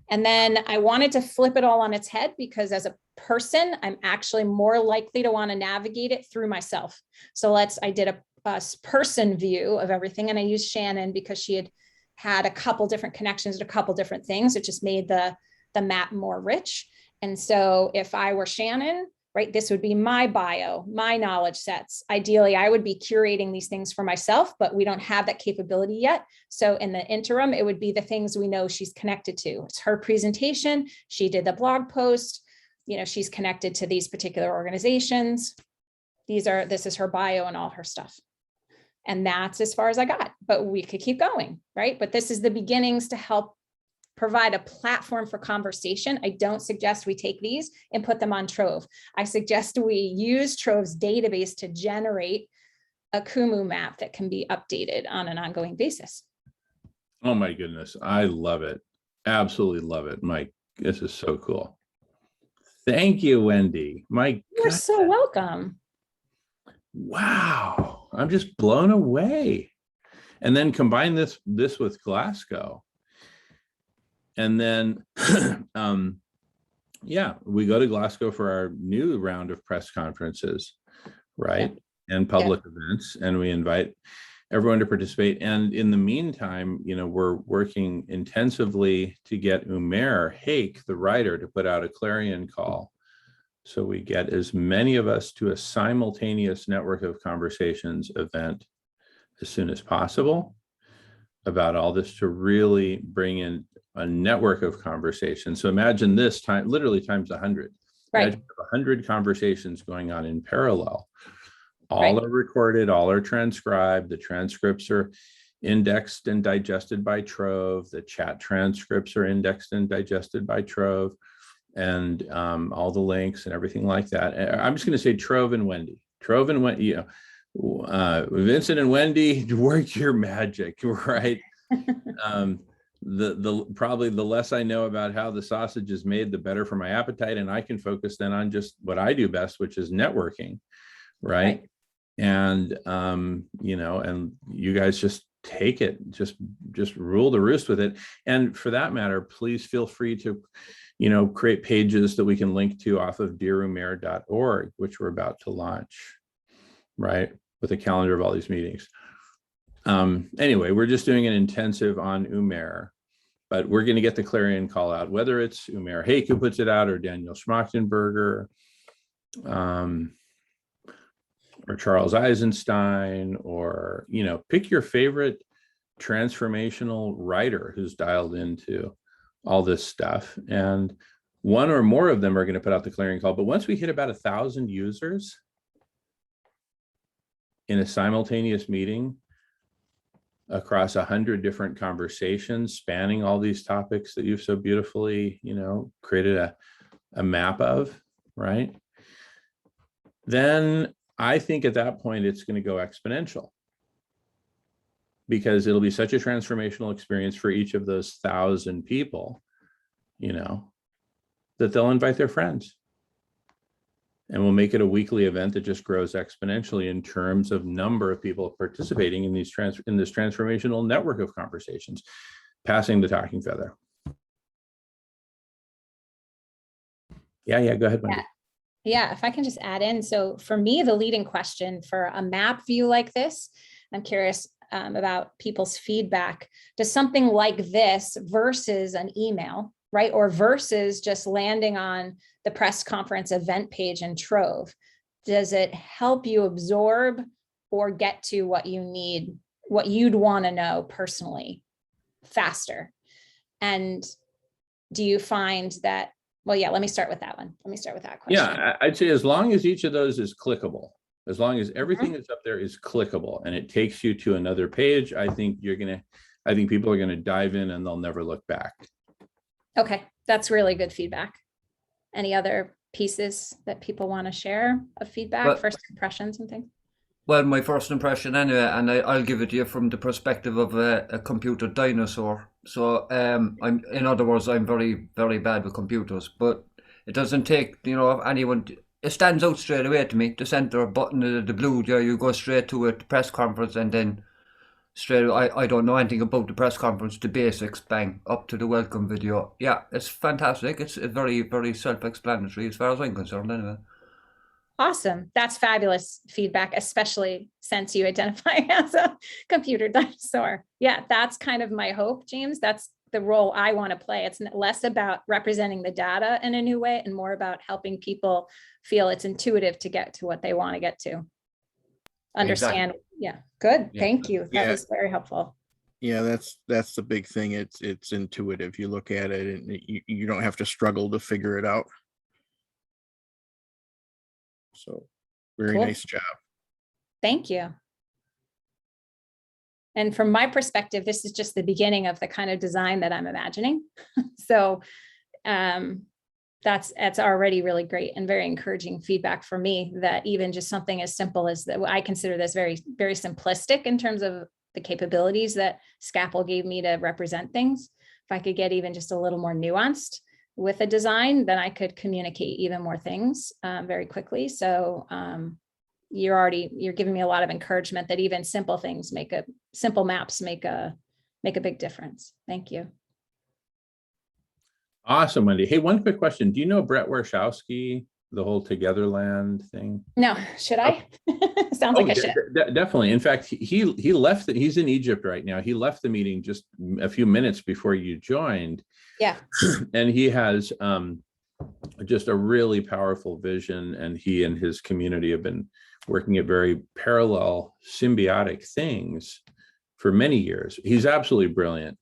And then I wanted to flip it all on its head because as a person, I'm actually more likely to want to navigate it through myself. So I did a person view of everything. And I used Shannon because she had a couple different connections to a couple different things. It just made the map more rich. And so if I were Shannon, right, this would be my bio, my knowledge sets. Ideally, I would be curating these things for myself, but we don't have that capability yet. So in the interim, it would be the things we know she's connected to. It's her presentation. She did the blog post. She's connected to these particular organizations. This is her bio and all her stuff. And that's as far as I got, but we could keep going, right? But this is the beginnings to help provide a platform for conversation. I don't suggest we take these and put them on Trove. I suggest we use Trove's database to generate a Kumu map that can be updated on an ongoing basis. Oh my goodness. I love it. Absolutely love it. Mike, this is so cool. Thank you, Wendy. You're so welcome. Wow. I'm just blown away. And then combine this with Glasgow. And then, we go to Glasgow for our new round of press conferences, right? Yeah. And public events, and we invite everyone to participate. And in the meantime, we're working intensively to get Umair Haque, the writer, to put out a clarion call. So we get as many of us to a simultaneous network of conversations event as soon as possible about all this to really bring in a network of conversations. So imagine this time, literally times 100. Right. Imagine 100 conversations going on in parallel. All are recorded, all are transcribed. The transcripts are indexed and digested by Trove. The chat transcripts are indexed and digested by Trove, and all the links and everything like that. I'm just going to say Trove and Wendy. Vincent and Wendy, work your magic, right? Probably the less I know about how the sausage is made, the better for my appetite, and I can focus then on just what I do best, which is networking, right? And and you guys just take it, just rule the roost with it. And for that matter, please feel free to create pages that we can link to off of dearumair.org, which we're about to launch, right, with a calendar of all these meetings. Anyway, we're just doing an intensive on Umair, but we're going to get the clarion call out, whether it's Umair Haque who puts it out, or Daniel Schmachtenberger, or Charles Eisenstein, or pick your favorite transformational writer who's dialed into all this stuff, and one or more of them are going to put out the clarion call. But once we hit about 1,000 users in a simultaneous meeting across 100 different conversations spanning all these topics that you've so beautifully, created a map of, right? Then I think at that point, it's going to go exponential, because it'll be such a transformational experience for each of those 1,000 people, that they'll invite their friends. And we'll make it a weekly event that just grows exponentially in terms of number of people participating in this transformational network of conversations, passing the talking feather. Yeah, go ahead, Wendy. Yeah, if I can just add in. So for me, the leading question for a map view like this, I'm curious about people's feedback. Does something like this versus an email, right? Or versus just landing on the press conference event page in Trove, does it help you absorb or get to what you need, what you'd want to know personally faster? And do you find that, well, yeah, let me start with that one. Let me start with that question. Yeah, I'd say as long as each of those is clickable, as long as everything that's up there is clickable and it takes you to another page, I think people are gonna dive in and they'll never look back. Okay, that's really good feedback. Any other pieces that people want to share of feedback, Well- first impressions and things? Well, my first impression anyway, and I'll give it to you from the perspective of a computer dinosaur. So, in other words, I'm very, very bad with computers, but it doesn't take, anyone. It stands out straight away to me. The center button, the blue, you go straight to it, the press conference, and then straight away, I don't know anything about the press conference, the basics, bang, up to the welcome video. Yeah, it's fantastic. It's very, very self-explanatory as far as I'm concerned anyway. Awesome. That's fabulous feedback, especially since you identify as a computer dinosaur. Yeah, that's kind of my hope, James. That's the role I want to play. It's less about representing the data in a new way and more about helping people feel it's intuitive to get to what they want to get to. Understand. Exactly. Yeah, good. Yeah. Thank you. That Yeah. was very helpful. Yeah, that's the big thing. It's intuitive. You look at it and you don't have to struggle to figure it out. So very Cool. nice job. Thank you. And from my perspective, this is just the beginning of the kind of design that I'm imagining. So that's already really great and very encouraging feedback for me, that even just something as simple as that, I consider this very, very simplistic in terms of the capabilities that Scapel gave me to represent things. If I could get even just a little more nuanced with a design, then I could communicate even more things very quickly. So you're giving me a lot of encouragement that even simple things simple maps make a big difference. Thank you. Awesome, Wendy. Hey, one quick question. Do you know Bret Warshawsky, the whole Togetherland thing? No, should I? Sounds like I should. Definitely. In fact, he left. He's in Egypt right now. He left the meeting just a few minutes before you joined. Yeah. And he has just a really powerful vision, and he and his community have been working at very parallel, symbiotic things for many years. He's absolutely brilliant.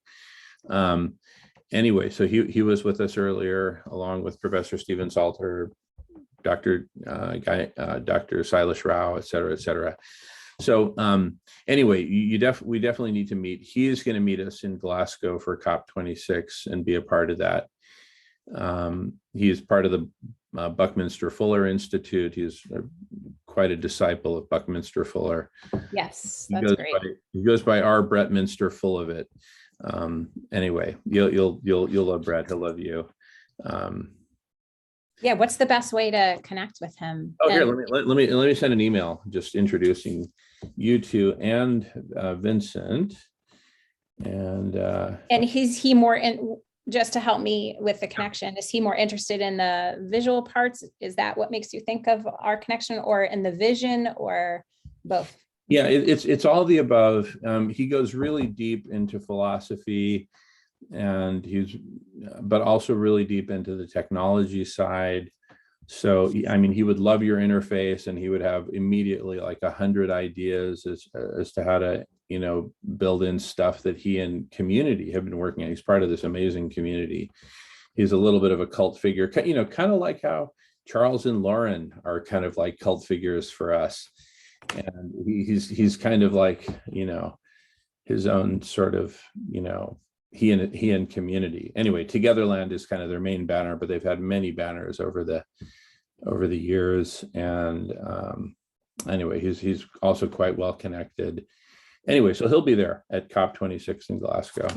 Anyway, so he was with us earlier, along with Professor Stephen Salter, Dr. Silas Rao, et cetera, et cetera. So anyway, we definitely need to meet. He is going to meet us in Glasgow for COP26 and be a part of that. He is part of the Buckminster Fuller Institute. He's quite a disciple of Buckminster Fuller. Yes, that's great. He goes by our Bret Minster, full of it. Anyway, you'll love Bret. He'll love you. Yeah, what's the best way to connect with him? Oh, here, let me send an email just introducing you two and Vincent. And he more in, just to help me with the connection, is he more interested in the visual parts? Is that what makes you think of our connection, or in the vision, or both? Yeah, it's all the above. He goes really deep into philosophy, and but also really deep into the technology side. So, I mean, he would love your interface, and he would have immediately like 100 ideas as to how to, build in stuff that he and community have been working on. He's part of this amazing community. He's a little bit of a cult figure, kind of like how Charles and Lauren are kind of like cult figures for us. And he's kind of like, his own sort of, he and community. Anyway, Togetherland is kind of their main banner, but they've had many banners over the years. And anyway, he's also quite well connected. Anyway, so he'll be there at COP26 in Glasgow.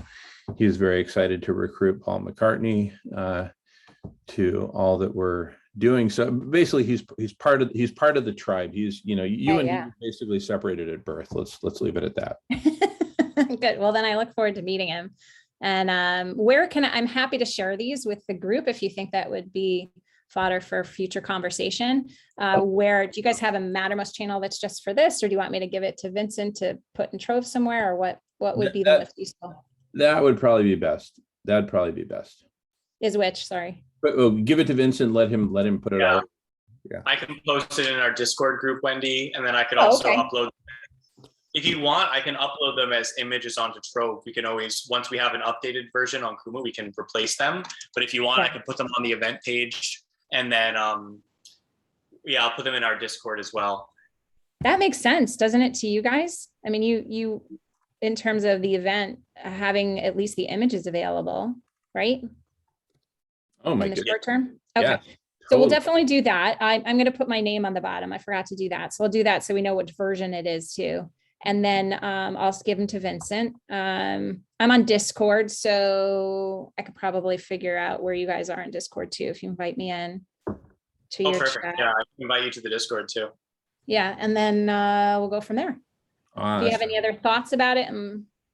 He's very excited to recruit Paul McCartney to all that we're doing. So basically, he's part of the tribe. He's you and he basically separated at birth. Let's leave it at that. Good. Well, then I look forward to meeting him. And I'm happy to share these with the group if you think that would be fodder for future conversation. Where do you guys have a Mattermost channel that's just for this, or do you want me to give it to Vincent to put in Trove somewhere, or what would be the most useful? That would probably be best. That'd probably be best. Is which, sorry. But give it to Vincent. Let him put it Yeah. all. I can post it in our Discord group, Wendy, and then I could Oh, also okay. upload. If you want, I can upload them as images onto Trove. We can always, once we have an updated version on Kuma, we can replace them. But if you want, I can put them on the event page, and then yeah, I'll put them in our Discord as well. That makes sense, doesn't it, to you guys? I mean, you in terms of the event, having at least the images available, right? Oh my In the goodness. short term? Okay. Yeah, So we'll totally. definitely do that. I'm going to put my name on the bottom. I forgot to do that. So I'll do that so we know which version it is too. And then I'll give them to Vincent. I'm on Discord, so I could probably figure out where you guys are in Discord too, if you invite me in to Oh, your perfect. chat. Yeah, I can invite you to the Discord too. Yeah, and then we'll go from there. If you have Awesome. any other thoughts about it,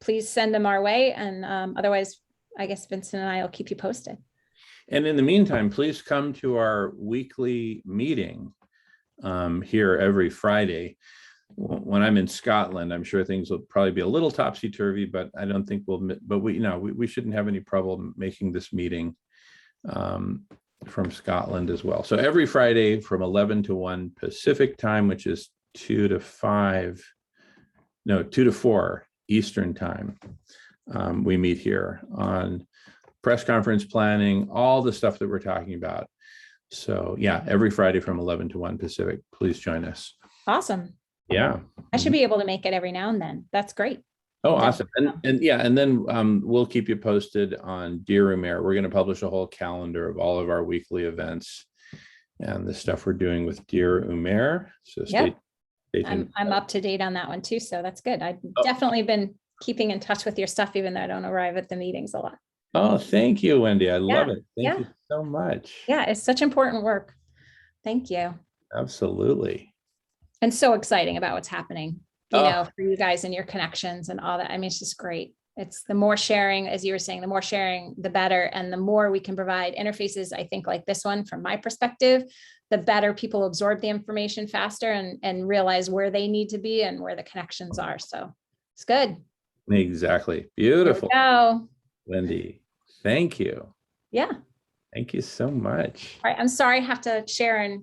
please send them our way. And otherwise, I guess Vincent and I will keep you posted. And in the meantime, please come to our weekly meeting here every Friday. When I'm in Scotland, I'm sure things will probably be a little topsy-turvy, but I don't think we shouldn't have any problem making this meeting from Scotland as well. So every Friday from 11 to 1 Pacific time, which is 2 to 4 Eastern time, we meet here on press conference planning, all the stuff that we're talking about. So yeah, every Friday from 11 to 1 Pacific, please join us. Awesome. Yeah. I should be able to make it every now and then. That's great. Oh, awesome. And then we'll keep you posted on Dear Umair. We're going to publish a whole calendar of all of our weekly events and the stuff we're doing with Dear Umair. So stay tuned. I'm up to date on that one too. So that's good. I've definitely been keeping in touch with your stuff, even though I don't arrive at the meetings a lot. Oh, thank you, Wendy. I love it. Thank you so much. Yeah, it's such important work. Thank you. Absolutely. And so exciting about what's happening, you know, for you guys and your connections and all that. I mean, it's just great. It's the more sharing, as you were saying, the more sharing, the better. And the more we can provide interfaces, I think like this one, from my perspective, the better people absorb the information faster and realize where they need to be and where the connections are. So it's good. Exactly. Beautiful. Go. Wendy, thank you. Yeah. Thank you so much. All right. I'm sorry I have to share and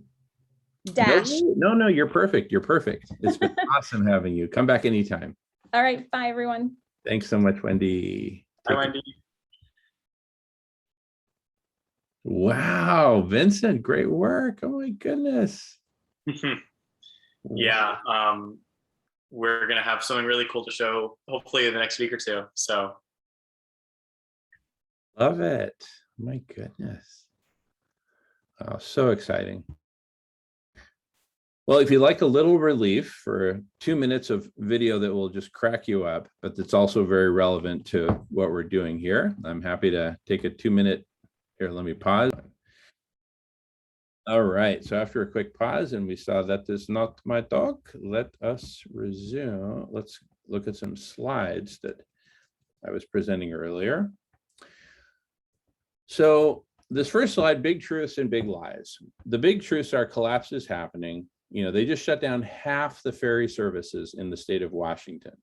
dash. No, you're perfect. You're perfect. It's been awesome having you. Come back anytime. All right. Bye, everyone. Thanks so much, Wendy. Hi, Wendy. Wow, Vincent, great work. Oh my goodness. Yeah, we're gonna have something really cool to show hopefully in the next week or two. So Love it. Oh my goodness. Oh, so exciting. Well, if you like a little relief for 2 minutes of video that will just crack you up, but that's also very relevant to what we're doing here, I'm happy to take a 2-minute. Here, let me pause. All right, so after a quick pause, and we saw that is not my talk, let us resume. Let's look at some slides that I was presenting earlier. So this first slide, big truths and big lies. The big truths are collapse is happening. You know, they just shut down half the ferry services in the state of Washington,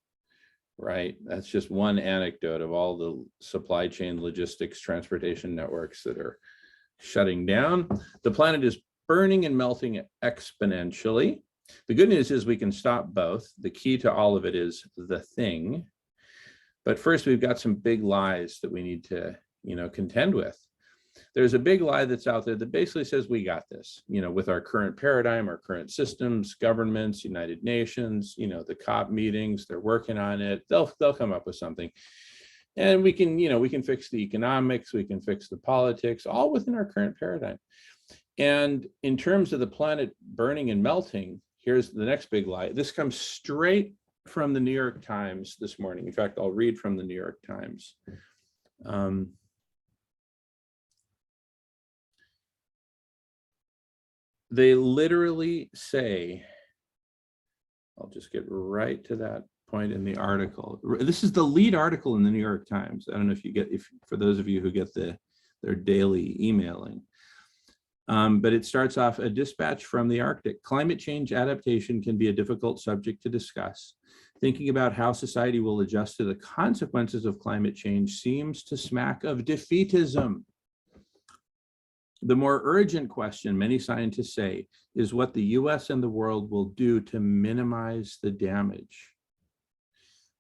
right? That's just one anecdote of all the supply chain logistics transportation networks that are shutting down. The planet is burning and melting exponentially. The good news is we can stop both. The key to all of it is the thing. But first, we've got some big lies that we need to, contend with. There's a big lie that's out there that basically says we got this, with our current paradigm, our current systems, governments, United Nations, the COP meetings, they're working on it. They'll come up with something. And we can fix the economics, we can fix the politics, all within our current paradigm. And in terms of the planet burning and melting, here's the next big lie. This comes straight from the New York Times this morning. In fact, I'll read from the New York Times. They literally say, I'll just get right to that point in the article. This is the lead article in the New York Times. I don't know if for those of you who get their daily emailing. But it starts off, a dispatch from the Arctic. Climate change adaptation can be a difficult subject to discuss. Thinking about how society will adjust to the consequences of climate change seems to smack of defeatism. The more urgent question, many scientists say, is what the US and the world will do to minimize the damage.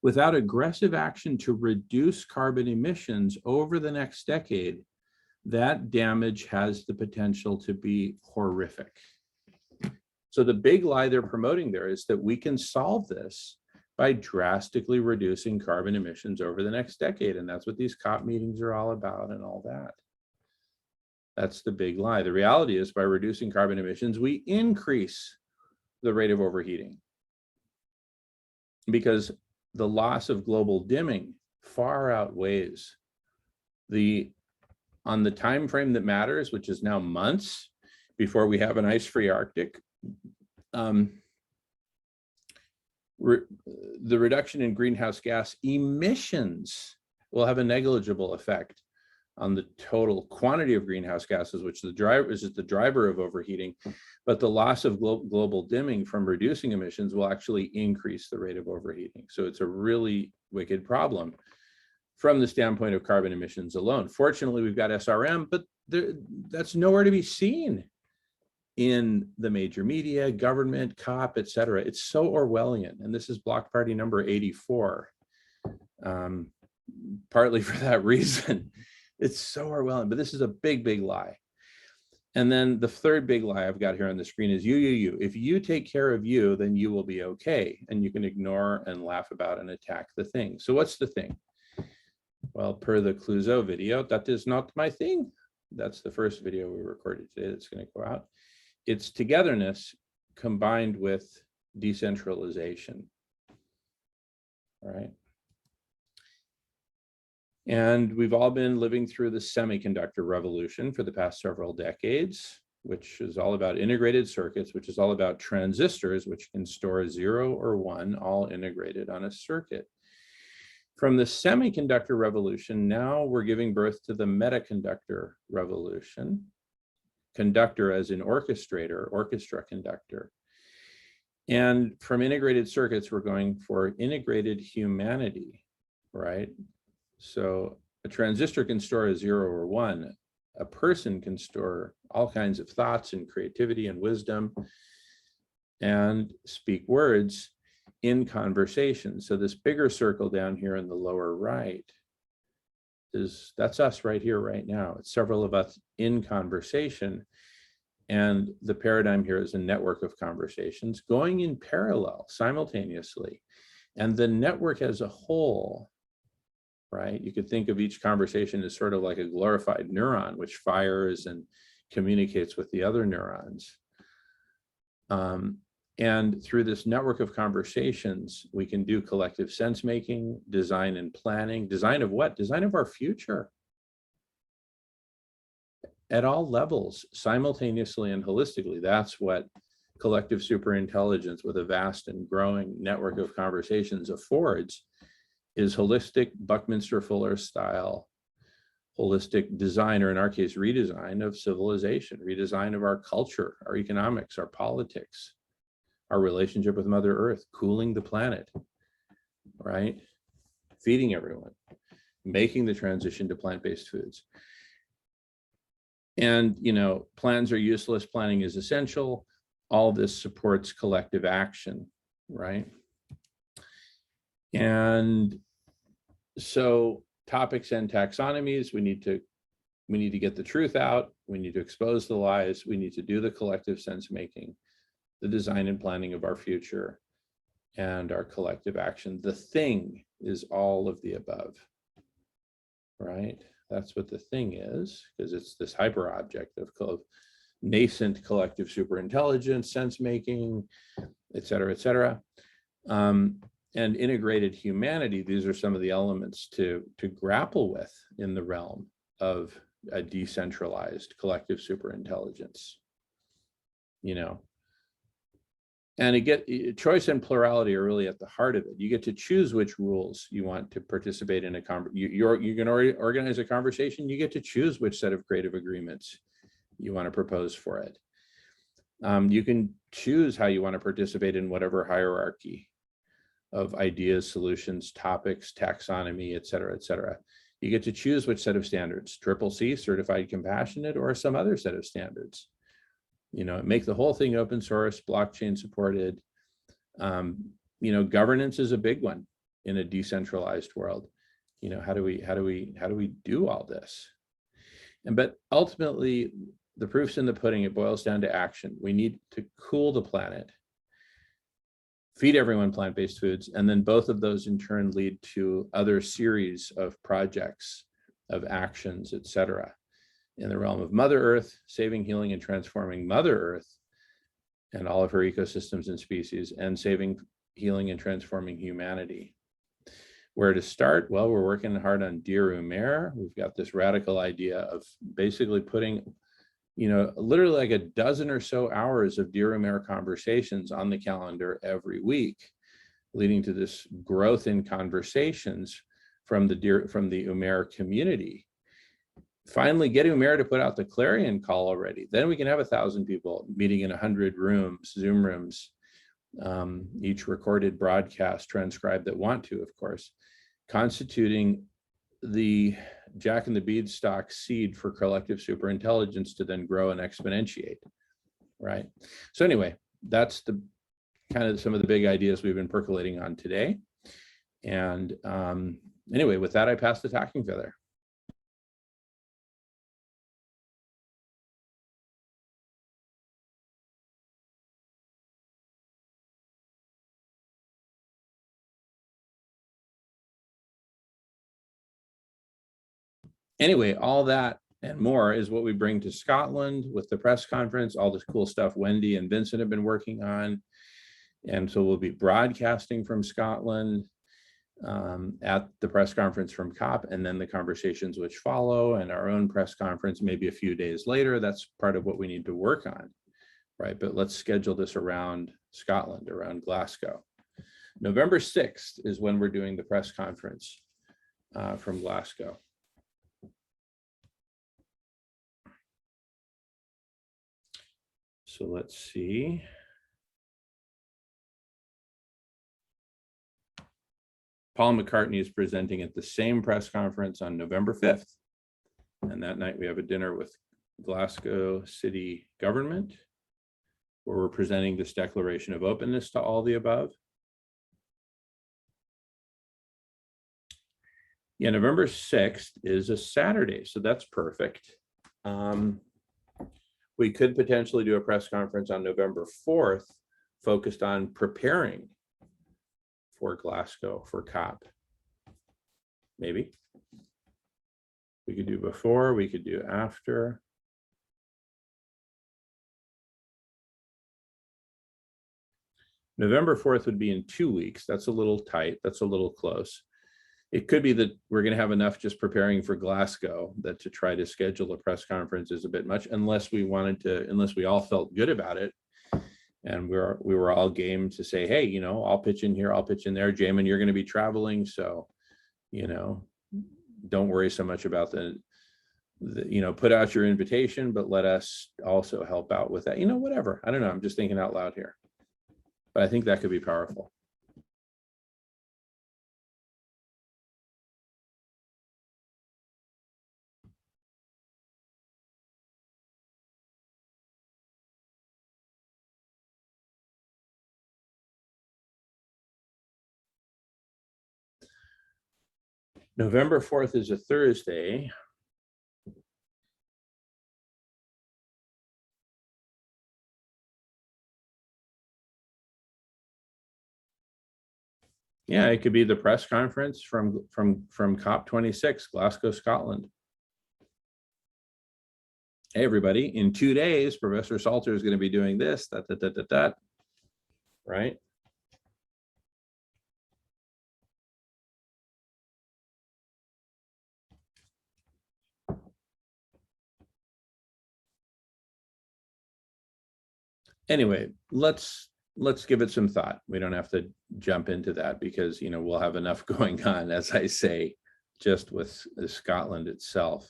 Without aggressive action to reduce carbon emissions over the next decade, that damage has the potential to be horrific. So the big lie they're promoting there is that we can solve this by drastically reducing carbon emissions over the next decade. And that's what these COP meetings are all about and all that. That's the big lie. The reality is, by reducing carbon emissions, we increase the rate of overheating, because the loss of global dimming far outweighs on the time frame that matters, which is now months before we have an ice-free Arctic. The reduction in greenhouse gas emissions will have a negligible effect on the total quantity of greenhouse gases, which is the driver of overheating. But the loss of global dimming from reducing emissions will actually increase the rate of overheating. So it's a really wicked problem from the standpoint of carbon emissions alone. Fortunately, we've got SRM, but that's nowhere to be seen in the major media, government, COP, et cetera. It's so Orwellian. And this is block party number 84. Partly for that reason. It's so Orwellian, but this is a big, big lie. And then the third big lie I've got here on the screen is you. If you take care of you, then you will be okay. And you can ignore and laugh about and attack the thing. So what's the thing? Well, per the Clusea video, that is not my thing. That's the first video we recorded today that's going to go out. It's togetherness combined with decentralization. All right. And we've all been living through the semiconductor revolution for the past several decades, which is all about integrated circuits, which is all about transistors, which can store 0 or 1, all integrated on a circuit. From the semiconductor revolution, now we're giving birth to the metaconductor revolution. Conductor as in orchestrator, orchestra conductor. And from integrated circuits, we're going for integrated humanity, right? So a transistor can store a 0 or 1. A person can store all kinds of thoughts and creativity and wisdom and speak words in conversation. So this bigger circle down here in the lower right that's us right here, right now. It's several of us in conversation. And the paradigm here is a network of conversations going in parallel, simultaneously. And the network as a whole, right? You could think of each conversation as sort of like a glorified neuron, which fires and communicates with the other neurons. And through this network of conversations, we can do collective sense making, design and planning. Design of what? Design of our future. At all levels, simultaneously and holistically. That's what collective superintelligence with a vast and growing network of conversations affords, is holistic Buckminster-Fuller style, holistic design, or in our case, redesign of civilization, redesign of our culture, our economics, our politics, our relationship with Mother Earth, cooling the planet, right? Feeding everyone, making the transition to plant-based foods. And, you know, plans are useless, planning is essential. All this supports collective action, right? And so topics and taxonomies, we need to get the truth out. We need to expose the lies. We need to do the collective sense making, the design and planning of our future, and our collective action. The thing is all of the above, right? That's what the thing is, because it's this hyper object of nascent collective superintelligence, sense making, et cetera, et cetera. And integrated humanity, these are some of the elements to grapple with in the realm of a decentralized collective superintelligence, you know. And choice and plurality are really at the heart of it. You get to choose which rules you want to participate in a conversation. You can organize a conversation. You get to choose which set of creative agreements you want to propose for it. You can choose how you want to participate in whatever hierarchy of ideas, solutions, topics, taxonomy, et cetera, et cetera. You get to choose which set of standards, CCC, certified compassionate, or some other set of standards. You know, make the whole thing open source, blockchain supported. You know, governance is a big one in a decentralized world. You know, how do we do all this? But ultimately, the proof's in the pudding. It boils down to action. We need to cool the planet, feed everyone plant-based foods, and then both of those in turn lead to other series of projects, of actions, et cetera. In the realm of Mother Earth, saving, healing, and transforming Mother Earth and all of her ecosystems and species, and saving, healing, and transforming humanity. Where to start? Well, we're working hard on Dear Umair. We've got this radical idea of basically putting, you know, literally like a dozen or so hours of Dear Umair conversations on the calendar every week, leading to this growth in conversations from the Umair community. Finally, get Umair to put out the clarion call already. Then we can have 1,000 people meeting in 100 rooms, Zoom rooms, each recorded broadcast transcribed that want to, of course, constituting the Jack and the Beanstalk seed for collective superintelligence to then grow and exponentiate, right? So anyway, that's the kind of some of the big ideas we've been percolating on today. And anyway, with that, I pass the talking feather. Anyway, all that and more is what we bring to Scotland with the press conference, all this cool stuff Wendy and Vincent have been working on. And so we'll be broadcasting from Scotland at the press conference from COP, and then the conversations which follow, and our own press conference maybe a few days later. That's part of what we need to work on, right? But let's schedule this around Scotland, around Glasgow. November 6th is when we're doing the press conference from Glasgow. So let's see. Paul McCartney is presenting at the same press conference on November 5th. And that night we have a dinner with Glasgow City Government, where we're presenting this declaration of openness to all the above. Yeah, November 6th is a Saturday, so that's perfect. We could potentially do a press conference on November 4th, focused on preparing for Glasgow, for COP. Maybe. We could do before, we could do after. November 4th would be in 2 weeks. That's a little tight, that's a little close. It could be that we're going to have enough just preparing for Glasgow that to try to schedule a press conference is a bit much, unless we wanted to, unless we all felt good about it. And we were all game to say, hey, you know, I'll pitch in here, I'll pitch in there. Jamen, you're going to be traveling, so, you know, don't worry so much about the, you know, put out your invitation, but let us also help out with that. You know, whatever. I don't know. I'm just thinking out loud here. But I think that could be powerful. November 4th is a Thursday. Yeah, it could be the press conference from COP26, Glasgow, Scotland. Hey, everybody, in 2 days, Professor Salter is going to be doing this, that, right? Anyway, let's give it some thought. We don't have to jump into that because, you know, we'll have enough going on, as I say, just with Scotland itself,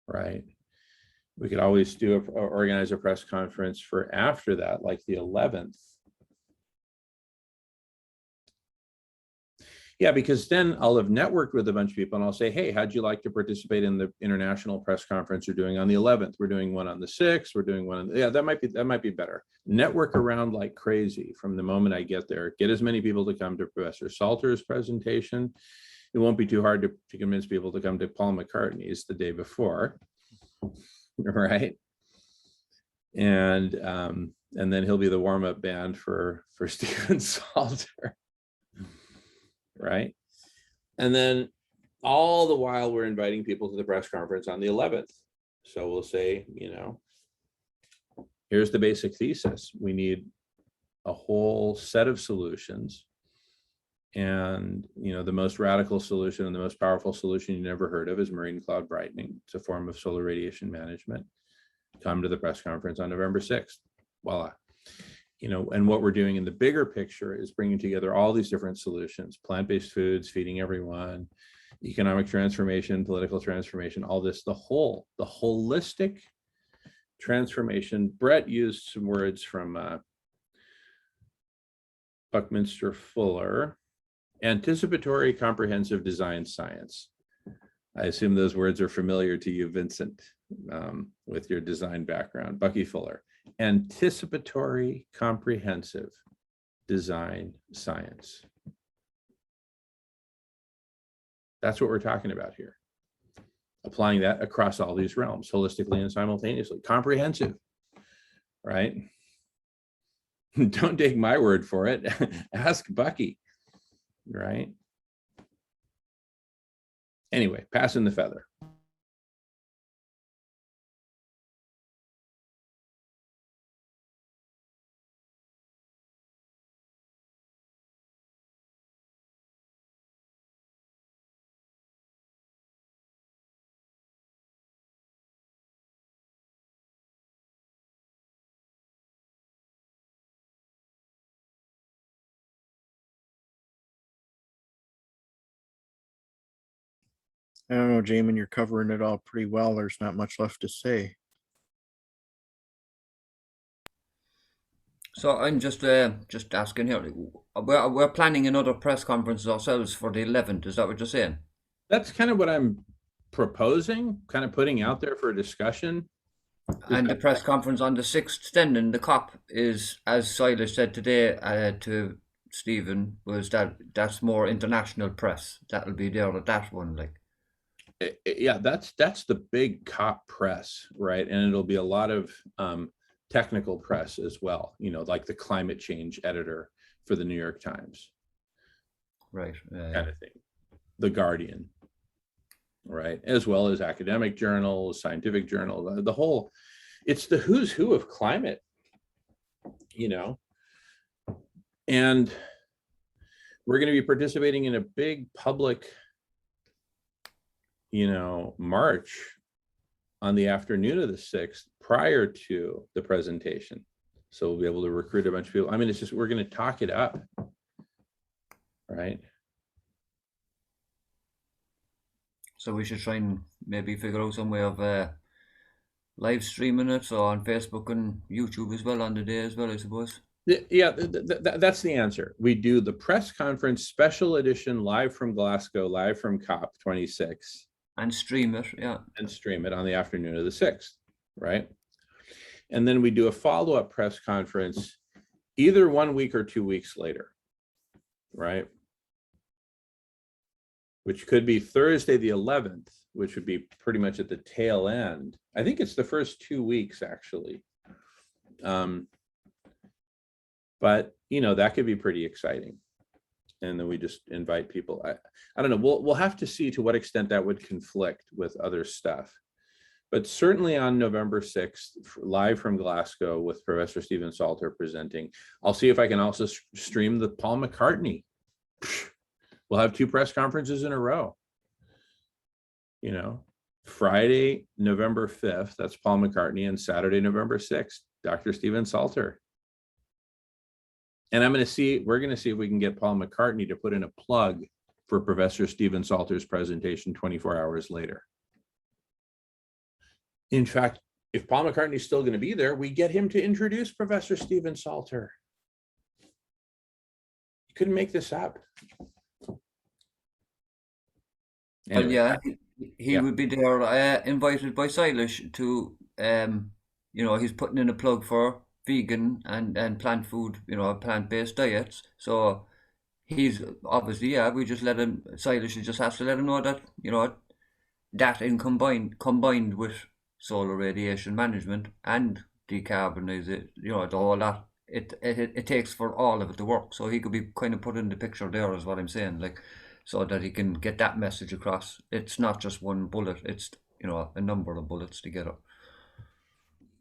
right? We could always organize a press conference for after that, like the 11th. Yeah, because then I'll have networked with a bunch of people and I'll say, hey, how'd you like to participate in the international press conference you're doing on the 11th? We're doing one on the 6th. We're doing one. Yeah, that might be better. Network around like crazy from the moment I get there. Get as many people to come to Professor Salter's presentation. It won't be too hard to convince people to come to Paul McCartney's the day before, right? And then he'll be the warm-up band for Stephen Salter. Right. And then all the while we're inviting people to the press conference on the 11th. So we'll say, you know, here's the basic thesis. We need a whole set of solutions. And, you know, the most radical solution and the most powerful solution you never heard of is marine cloud brightening. It's a form of solar radiation management. Come to the press conference on November 6th. Voila. You know, and what we're doing in the bigger picture is bringing together all these different solutions, plant-based foods, feeding everyone, economic transformation, political transformation, all this, the holistic transformation. Bret used some words from Buckminster Fuller, anticipatory comprehensive design science. I assume those words are familiar to you, Vincent, with your design background, Bucky Fuller. Anticipatory comprehensive design science. That's what we're talking about here. Applying that across all these realms, holistically and simultaneously. Comprehensive, right? Don't take my word for it. Ask Bucky, right? Anyway, passing the feather. I don't know, Jamen, you're covering it all pretty well. There's not much left to say. So I'm just asking here. We're planning another press conference ourselves for the 11th. Is that what you're saying? That's kind of what I'm proposing, kind of putting out there for discussion. And the press conference on the 6th then in the COP is, as Silas said today to Stephen, was that's more international press. That'll be there at that one, like. Yeah, that's the big COP press, right? And it'll be a lot of technical press as well, you know, like the climate change editor for the New York Times. Right. Kind of thing. The Guardian, right? As well as academic journals, scientific journals, the whole, it's the who's who of climate, you know. And we're going to be participating in a big public, you know, march on the afternoon of the 6th prior to the presentation. So we'll be able to recruit a bunch of people. I mean, it's just, we're going to talk it up, right? So we should try and maybe figure out some way of live streaming it, so on Facebook and YouTube as well on the day as well, I suppose. Yeah, that's the answer. We do the press conference special edition live from Glasgow, live from COP 26. And stream it, yeah. And stream it on the afternoon of the 6th, right? And then we do a follow-up press conference either 1 week or 2 weeks later, right? Which could be Thursday the 11th, which would be pretty much at the tail end. I think it's the first 2 weeks, actually. But, you know, that could be pretty exciting. And then we just invite people. I don't know. We'll have to see to what extent that would conflict with other stuff. But certainly on November 6th, live from Glasgow with Professor Stephen Salter presenting. I'll see if I can also stream the Paul McCartney. We'll have 2 press conferences in a row. You know, Friday, November 5th, that's Paul McCartney, and Saturday, November 6th, Dr. Stephen Salter. And we're going to see if we can get Paul McCartney to put in a plug for Professor Stephen Salter's presentation 24 hours later. In fact, if Paul McCartney's still going to be there, we get him to introduce Professor Stephen Salter. You couldn't make this up. Well, Anyway, yeah, he yeah. would be there, invited by Silas to, he's putting in a plug for vegan and plant food, plant-based diets. So he's obviously, we just let him, Silas just has to let him know that, that in combined with solar radiation management and decarbonization, the whole lot, it takes for all of it to work. So he could be kind of put in the picture there, is what I'm saying, like, so that he can get that message across. It's not just one bullet, it's, a number of bullets together.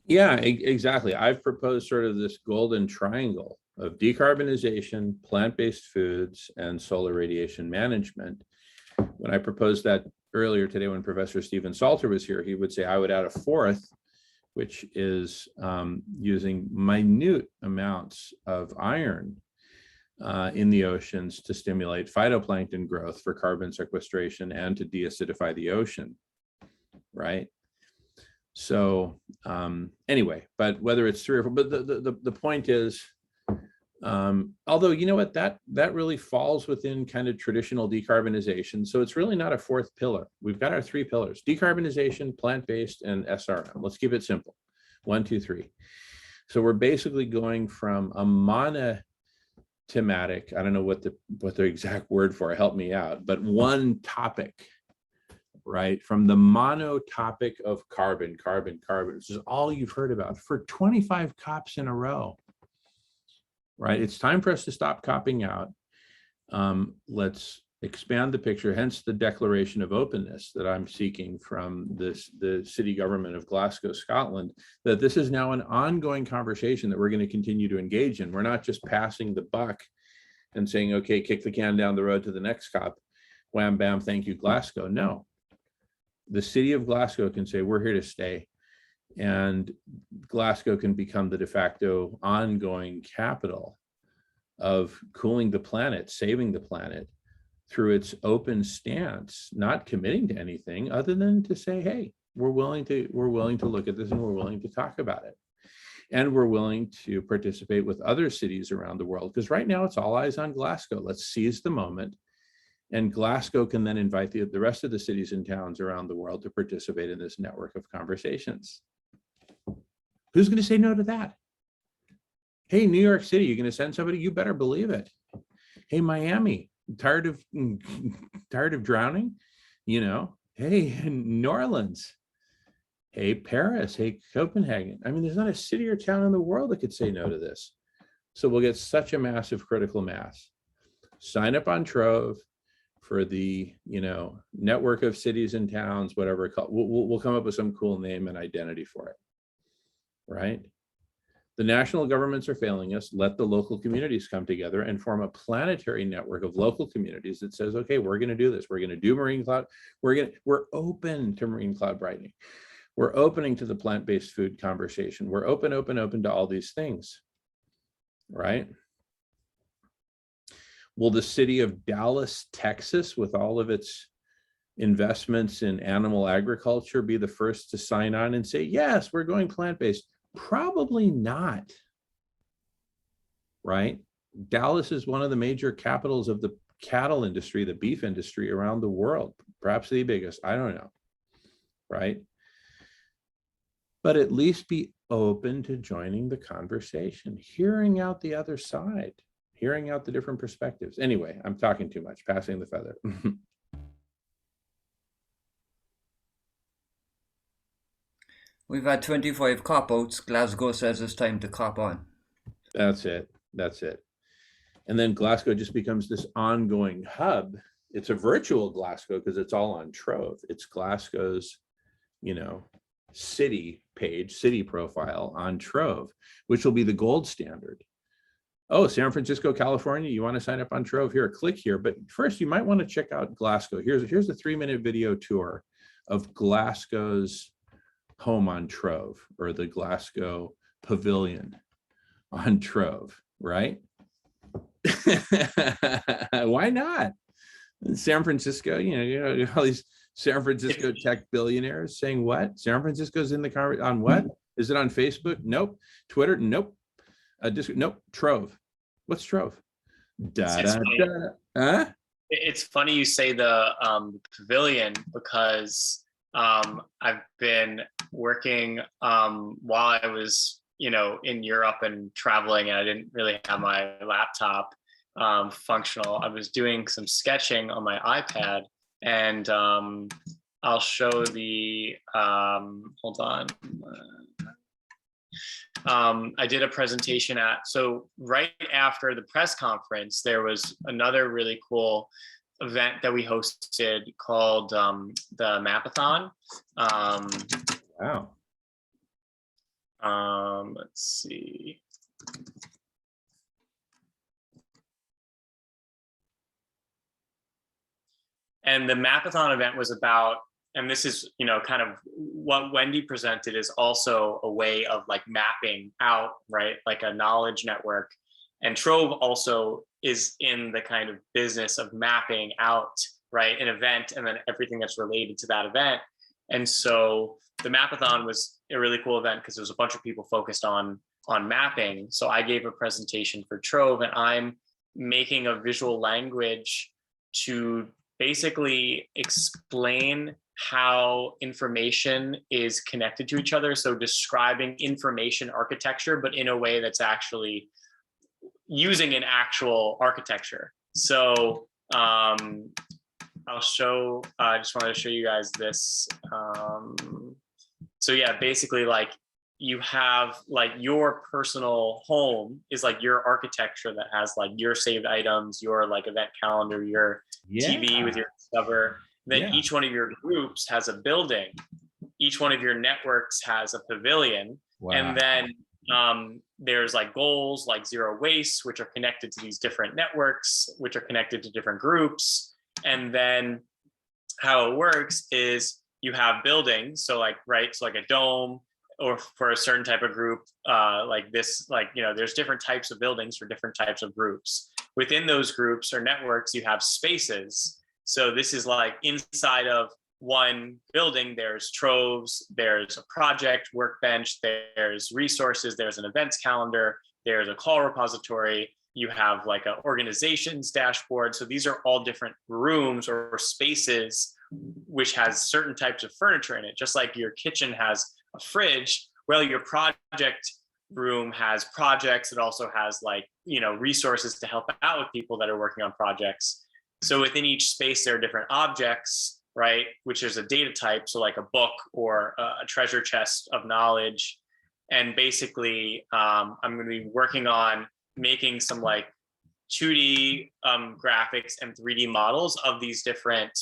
Yeah, exactly. I've proposed sort of this golden triangle of decarbonization, plant-based foods, and solar radiation management. When I proposed that earlier today, when Professor Stephen Salter was here, he would say I would add a fourth, which is using minute amounts of iron in the oceans to stimulate phytoplankton growth for carbon sequestration and to deacidify the ocean, right? So anyway, but whether it's 3 or 4, but the point is, although, you know what, that really falls within kind of traditional decarbonization. So it's really not a fourth pillar. We've got our 3 pillars: decarbonization, plant-based, and SRM. Let's keep it simple. 1, 2, 3. So we're basically going from a monothematic, I don't know what the exact word for it, help me out, but one topic, right? From the monotopic of carbon, which is all you've heard about for 25 COPs in a row. Right, it's time for us to stop copping out. Let's expand the picture, hence the declaration of openness that I'm seeking from the city government of Glasgow, Scotland, that this is now an ongoing conversation that we're going to continue to engage in. We're not just passing the buck and saying, okay, kick the can down the road to the next COP, wham, bam, thank you, Glasgow. No, the city of Glasgow can say, we're here to stay. And Glasgow can become the de facto ongoing capital of cooling the planet, saving the planet through its open stance, not committing to anything other than to say, hey, we're willing to look at this and we're willing to talk about it. And we're willing to participate with other cities around the world, because right now it's all eyes on Glasgow. Let's seize the moment. And Glasgow can then invite the rest of the cities and towns around the world to participate in this network of conversations. Who's going to say no to that? Hey, New York City, you're going to send somebody? You better believe it. Hey, Miami, tired of drowning? Hey, New Orleans. Hey, Paris. Hey, Copenhagen. I mean, there's not a city or town in the world that could say no to this. So we'll get such a massive critical mass. Sign up on Trove for the network of cities and towns, whatever it called. We'll come up with some cool name and identity for it. Right? The national governments are failing us. Let the local communities come together and form a planetary network of local communities that says, okay, we're going to do this. We're going to do marine cloud. We're open to marine cloud brightening. We're opening to the plant-based food conversation. We're open to all these things, right? Will the city of Dallas, Texas, with all of its investments in animal agriculture, be the first to sign on and say, yes, we're going plant-based? Probably not, right? Dallas is one of the major capitals of the cattle industry, the beef industry around the world, perhaps the biggest, I don't know, right? But at least be open to joining the conversation, hearing out the other side, hearing out the different perspectives. Anyway, I'm talking too much, passing the feather. We've had 25 cop-outs. Glasgow says it's time to cop on. That's it. And then Glasgow just becomes this ongoing hub. It's a virtual Glasgow because it's all on Trove. It's Glasgow's, city page, city profile on Trove, which will be the gold standard. Oh, San Francisco, California, you want to sign up on Trove? Here, click here. But first, you might want to check out Glasgow. Here's a 3-minute video tour of Glasgow's home on Trove, or the Glasgow Pavilion on Trove, right? Why not? In San Francisco, all these San Francisco tech billionaires saying what? San Francisco's in the car on what? Is it on Facebook? Nope. Twitter? Nope. Nope. Trove. What's Trove? It's funny you say the pavilion, because I've been working while I was, in Europe and traveling, and I didn't really have my laptop functional. I was doing some sketching on my iPad, and I'll show the, hold on. I did a presentation so right after the press conference, there was another really cool event that we hosted called the Mapathon. Wow. Let's see. And the Mapathon event was about, and this is, kind of what Wendy presented, is also a way of like mapping out, right? Like a knowledge network. And Trove also is in the kind of business of mapping out, right, an event and then everything that's related to that event. And so the Mapathon was a really cool event because there was a bunch of people focused on mapping. So I gave a presentation for Trove, and I'm making a visual language to basically explain how information is connected to each other. So describing information architecture, but in a way that's actually using an actual architecture. So I'll show, I just wanted to show you guys this. So yeah, basically like you have like your personal home is like your architecture that has like your saved items, your like event calendar, your TV with your Discover. Then each one of your groups has a building. Each one of your networks has a pavilion. Wow. And then there's like goals like zero waste, which are connected to these different networks, which are connected to different groups. And then how it works is you have buildings. So like, right, so like a dome, or for a certain type of group, like this, like, there's different types of buildings for different types of groups. Within those groups or networks, you have spaces. So this is like inside of one building, there's troves, there's a project workbench, there's resources, there's an events calendar, there's a call repository, you have like an organizations dashboard. So these are all different rooms or spaces which has certain types of furniture in it. Just like your kitchen has a fridge, well, your project room has projects. It also has like, resources to help out with people that are working on projects. So within each space, there are different objects, right? Which is a data type. So like a book or a treasure chest of knowledge. And basically, I'm going to be working on making some like 2D graphics and 3D models of these different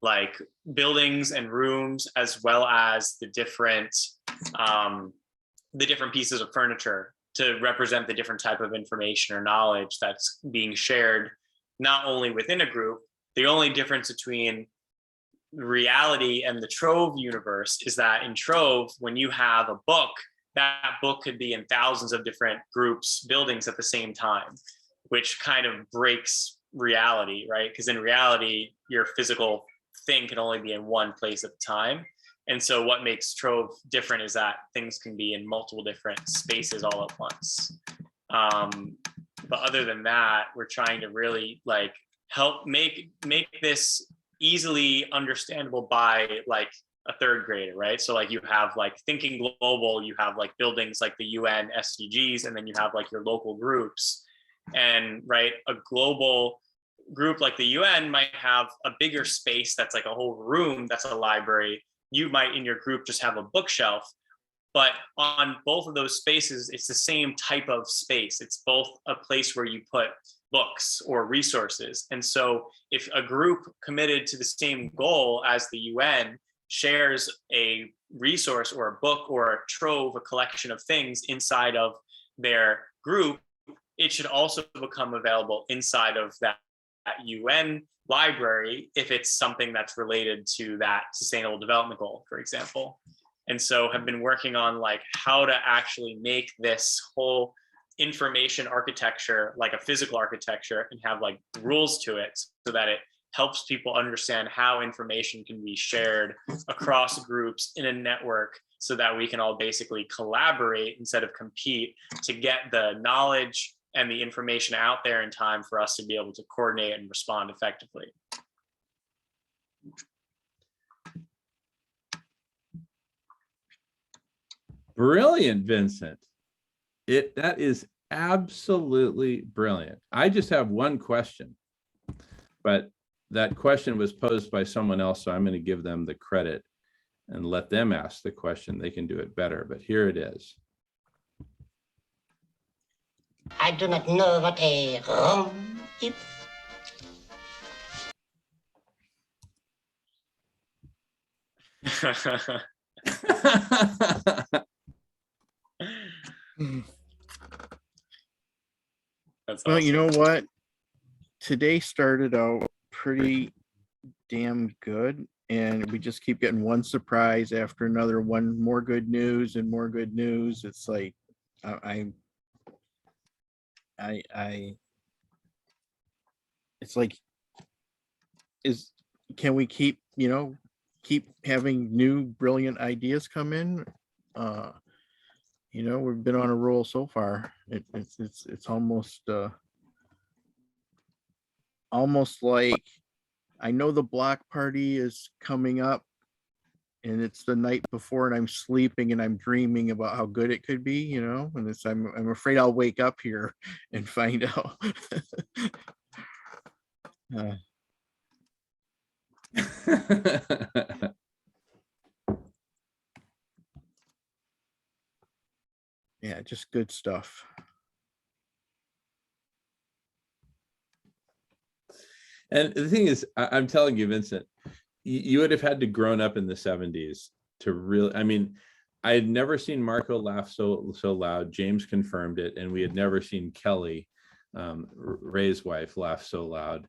like buildings and rooms, as well as the different pieces of furniture to represent the different type of information or knowledge that's being shared, not only within a group. The only difference between reality and the Trove universe is that in Trove, when you have a book, that book could be in thousands of different groups, buildings at the same time, which kind of breaks reality, right? Because in reality, your physical thing can only be in one place at a time. And so what makes Trove different is that things can be in multiple different spaces all at once. But other than that, we're trying to really like help make this easily understandable by like a third grader, right? So like you have like thinking global, you have like buildings like the UN SDGs, and then you have like your local groups. And right, a global group like the UN might have a bigger space that's like a whole room that's a library. You might in your group just have a bookshelf, but on both of those spaces, it's the same type of space. It's both a place where you put books or resources. And so if a group committed to the same goal as the UN shares a resource or a book or a trove, a collection of things inside of their group, it should also become available inside of that UN library if it's something that's related to that sustainable development goal, for example. And so have been working on like how to actually make this whole information architecture like a physical architecture and have like rules to it so that it helps people understand how information can be shared across groups in a network so that we can all basically collaborate instead of compete to get the knowledge and the information out there in time for us to be able to coordinate and respond effectively. Brilliant, Vincent. That is absolutely brilliant. I just have one question, but that question was posed by someone else, so I'm going to give them the credit and let them ask the question. They can do it better, but here it is. I do not know what a room is. That's Well, awesome. you know what? Today started out pretty damn good, and we just keep getting one surprise after another, one more good news and more good news. It's like it's like, can we keep having new brilliant ideas come in? We've been on a roll so far. It's almost like, I know the block party is coming up and it's the night before and I'm sleeping and I'm dreaming about how good it could be, and I'm afraid I'll wake up here and find out. Yeah, just good stuff. And the thing is, I'm telling you, Vincent, you would have had to grown up in the 70s to really, I had never seen Marco laugh so loud. James confirmed it. And we had never seen Kelly, Ray's wife, laugh so loud.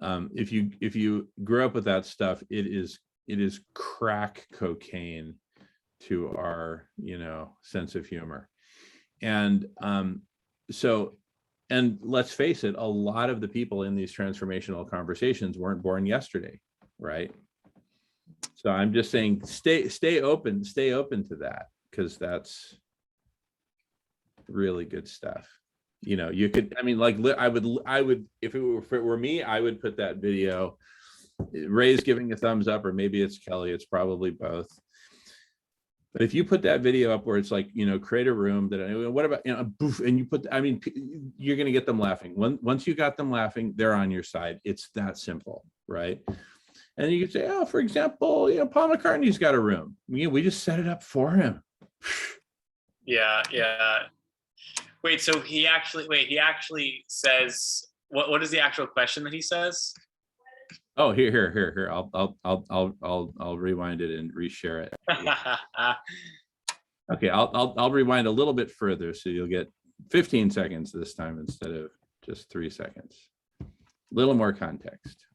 If you grew up with that stuff, it is crack cocaine to our, sense of humor. And and let's face it, a lot of the people in these transformational conversations weren't born yesterday, right? So I'm just saying, stay open to that, because that's really good stuff. You could, I would, if it were me, I would put that video, Ray's giving a thumbs up, or maybe it's Kelly, it's probably both. But if you put that video up where it's like, create a room that, what about, boof, and you put, you're going to get them laughing. Once you got them laughing, they're on your side. It's that simple, right? And you could say, oh, for example, Paul McCartney's got a room. We just set it up for him. Yeah. He actually says, what is the actual question that he says? Oh, here. I'll rewind it and reshare it. Okay, I'll rewind a little bit further, so you'll get 15 seconds this time instead of just 3 seconds. A little more context.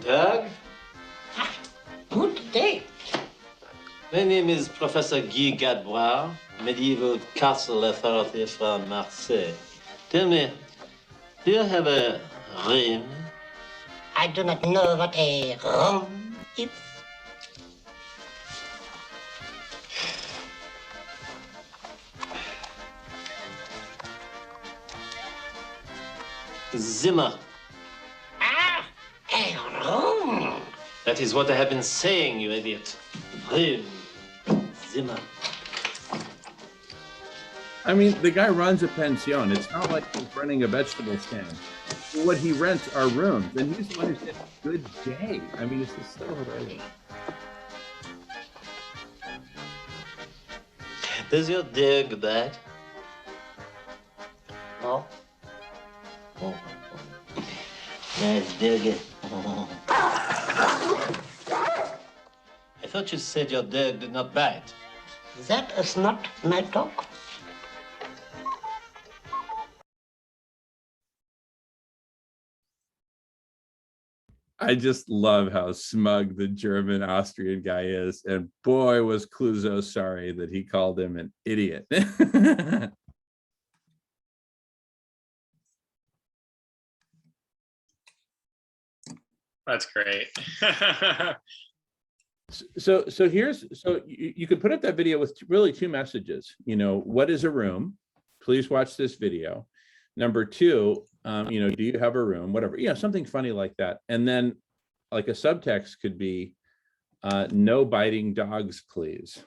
Doug? Good day. My name is Professor Guy Gadbois, medieval castle authority from Marseille. Tell me, do you have a room? I do not know what a room is. Zimmer. A room. That is what I have been saying, you idiot. Room. Zimmer. The guy runs a pension. It's not like he's running a vegetable stand. What he rents are rooms, and he's the one who said, good day. It's just so hilarious. Does your dear go back? No. Oh. Nice dog. I thought you said your dog did not bite. That is not my dog. I just love how smug the German Austrian guy is. And boy, was Clusea sorry that he called him an idiot. That's great. So you could put up that video with really two messages. You know, what is a room? Please watch this video. Number two, you know, do you have a room? Whatever, you know, something funny like that. And then like a subtext could be, no biting dogs, please.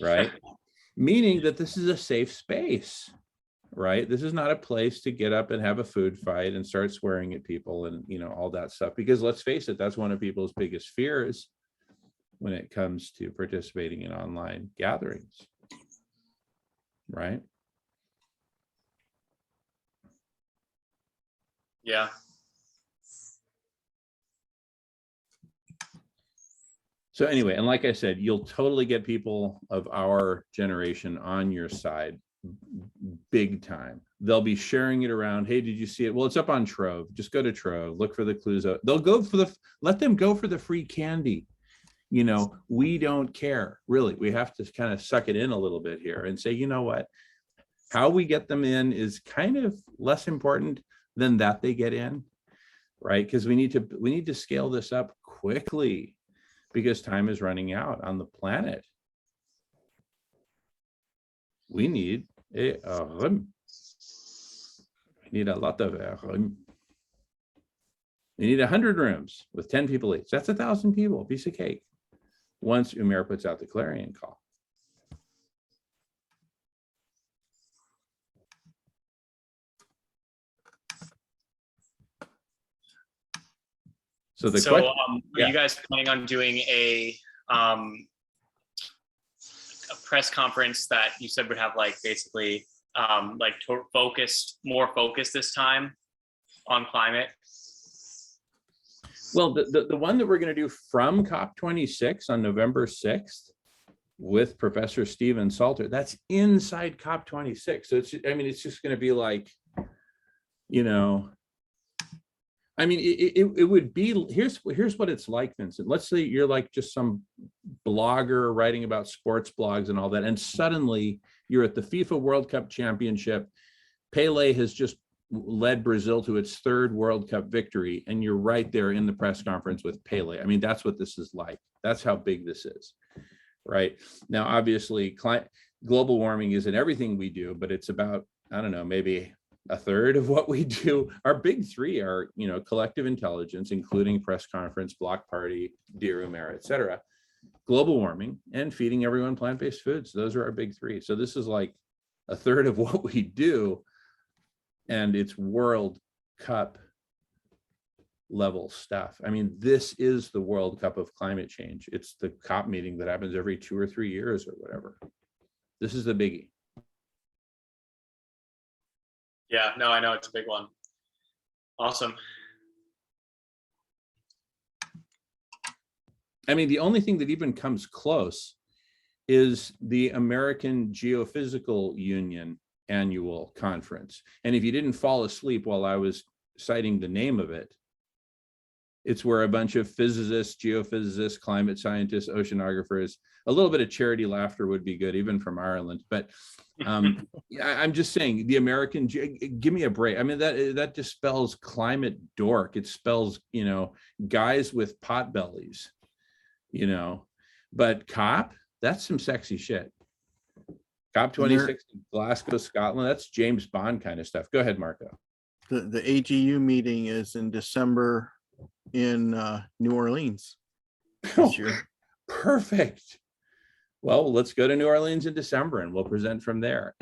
Right? Meaning that this is a safe space, right? This is not a place to get up and have a food fight and start swearing at people and, you know, all that stuff. Because let's face it, that's one of people's biggest fears when it comes to participating in online gatherings, right? Yeah. So anyway, and like I said, you'll totally get people of our generation on your side big time. They'll be sharing it around. Hey, did you see it? Well, it's up on Trove. Just go to Trove, look for the Clusea. They'll go for let them go for the free candy. You know, we don't care, really. We have to kind of suck it in a little bit here and say, you know what? How we get them in is kind of less important than that they get in, right? Because we need to scale this up quickly because time is running out on the planet. We need a room. We need a lot of room. We need 100 rooms with 10 people each. That's 1,000 people, piece of cake. Once Umair puts out the clarion call. So the question, are you guys planning on doing a press conference that you said would have like basically like more focused this time on climate? Well, the one that we're going to do from COP26 on November 6th with Professor Stephen Salter, that's inside COP26. So it's, I mean, it's just going to be like, you know, I mean, it would be, here's what it's like, Vincent. Let's say you're like just some blogger writing about sports blogs and all that, and suddenly you're at the FIFA World Cup Championship. Pele has just led Brazil to its 3rd World Cup victory, and you're right there in the press conference with Pele. I mean, that's what this is like. That's how big this is, right? Now, obviously, global warming isn't everything we do, but it's about, I don't know, maybe 1/3 of what we do. Our big 3 are, you know, collective intelligence, including press conference, block party, Dear Umair, etc., global warming, and feeding everyone plant-based foods. Those are our big 3. So this is like 1/3 of what we do, and it's World Cup level stuff. I mean, this is the World Cup of climate change. It's the COP meeting that happens every 2 or 3 years or whatever. This is the biggie. Yeah, no, I know it's a big one. Awesome. I mean, the only thing that even comes close is the American Geophysical Union annual conference. And if you didn't fall asleep while I was citing the name of it, it's where a bunch of physicists, geophysicists, climate scientists, oceanographers, a little bit of charity laughter would be good, even from Ireland. But I'm just saying, the American, give me a break. I mean, that just spells climate dork. It spells, you know, guys with pot bellies, you know. But COP, that's some sexy shit. COP26 in Glasgow, Scotland, that's James Bond kind of stuff. Go ahead, Marco. The AGU meeting is in December in New Orleans this year. Perfect. Well, let's go to New Orleans in December and we'll present from there.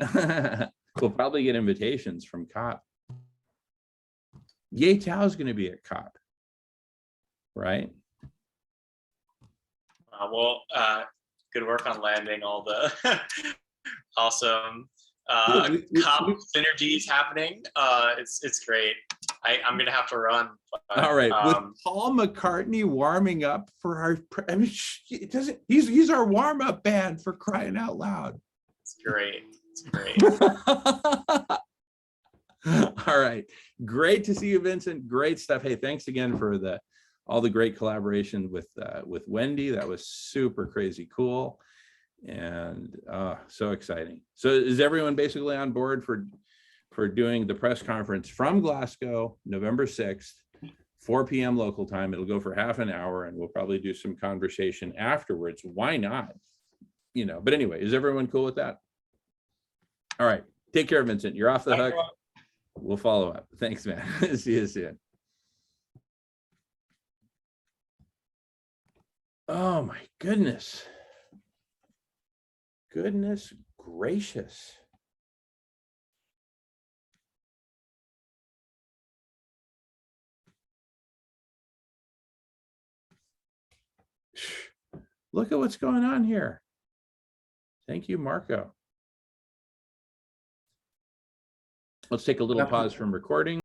We'll probably get invitations from COP. Ye Tao is going to be at COP, right? Well, good work on landing all the awesome COP synergies happening. It's great. I'm gonna have to run. But, all right, with Paul McCartney warming up for our, I mean, it doesn't. He's our warm-up band, for crying out loud. It's great. It's great. All right. Great to see you, Vincent. Great stuff. Hey, thanks again for all the great collaboration with Wendy. That was super crazy cool. And so exciting. So is everyone basically on board for doing the press conference from Glasgow, November 6th, 4 p.m. local time? It'll go for half an hour, and we'll probably do some conversation afterwards. Why not? You know, but anyway, is everyone cool with that? All right. Take care, Vincent. You're off the hook. We'll follow up. Thanks, man. See you soon. Oh my goodness. Goodness gracious. Look at what's going on here. Thank you, Marco. Let's take a little pause from recording.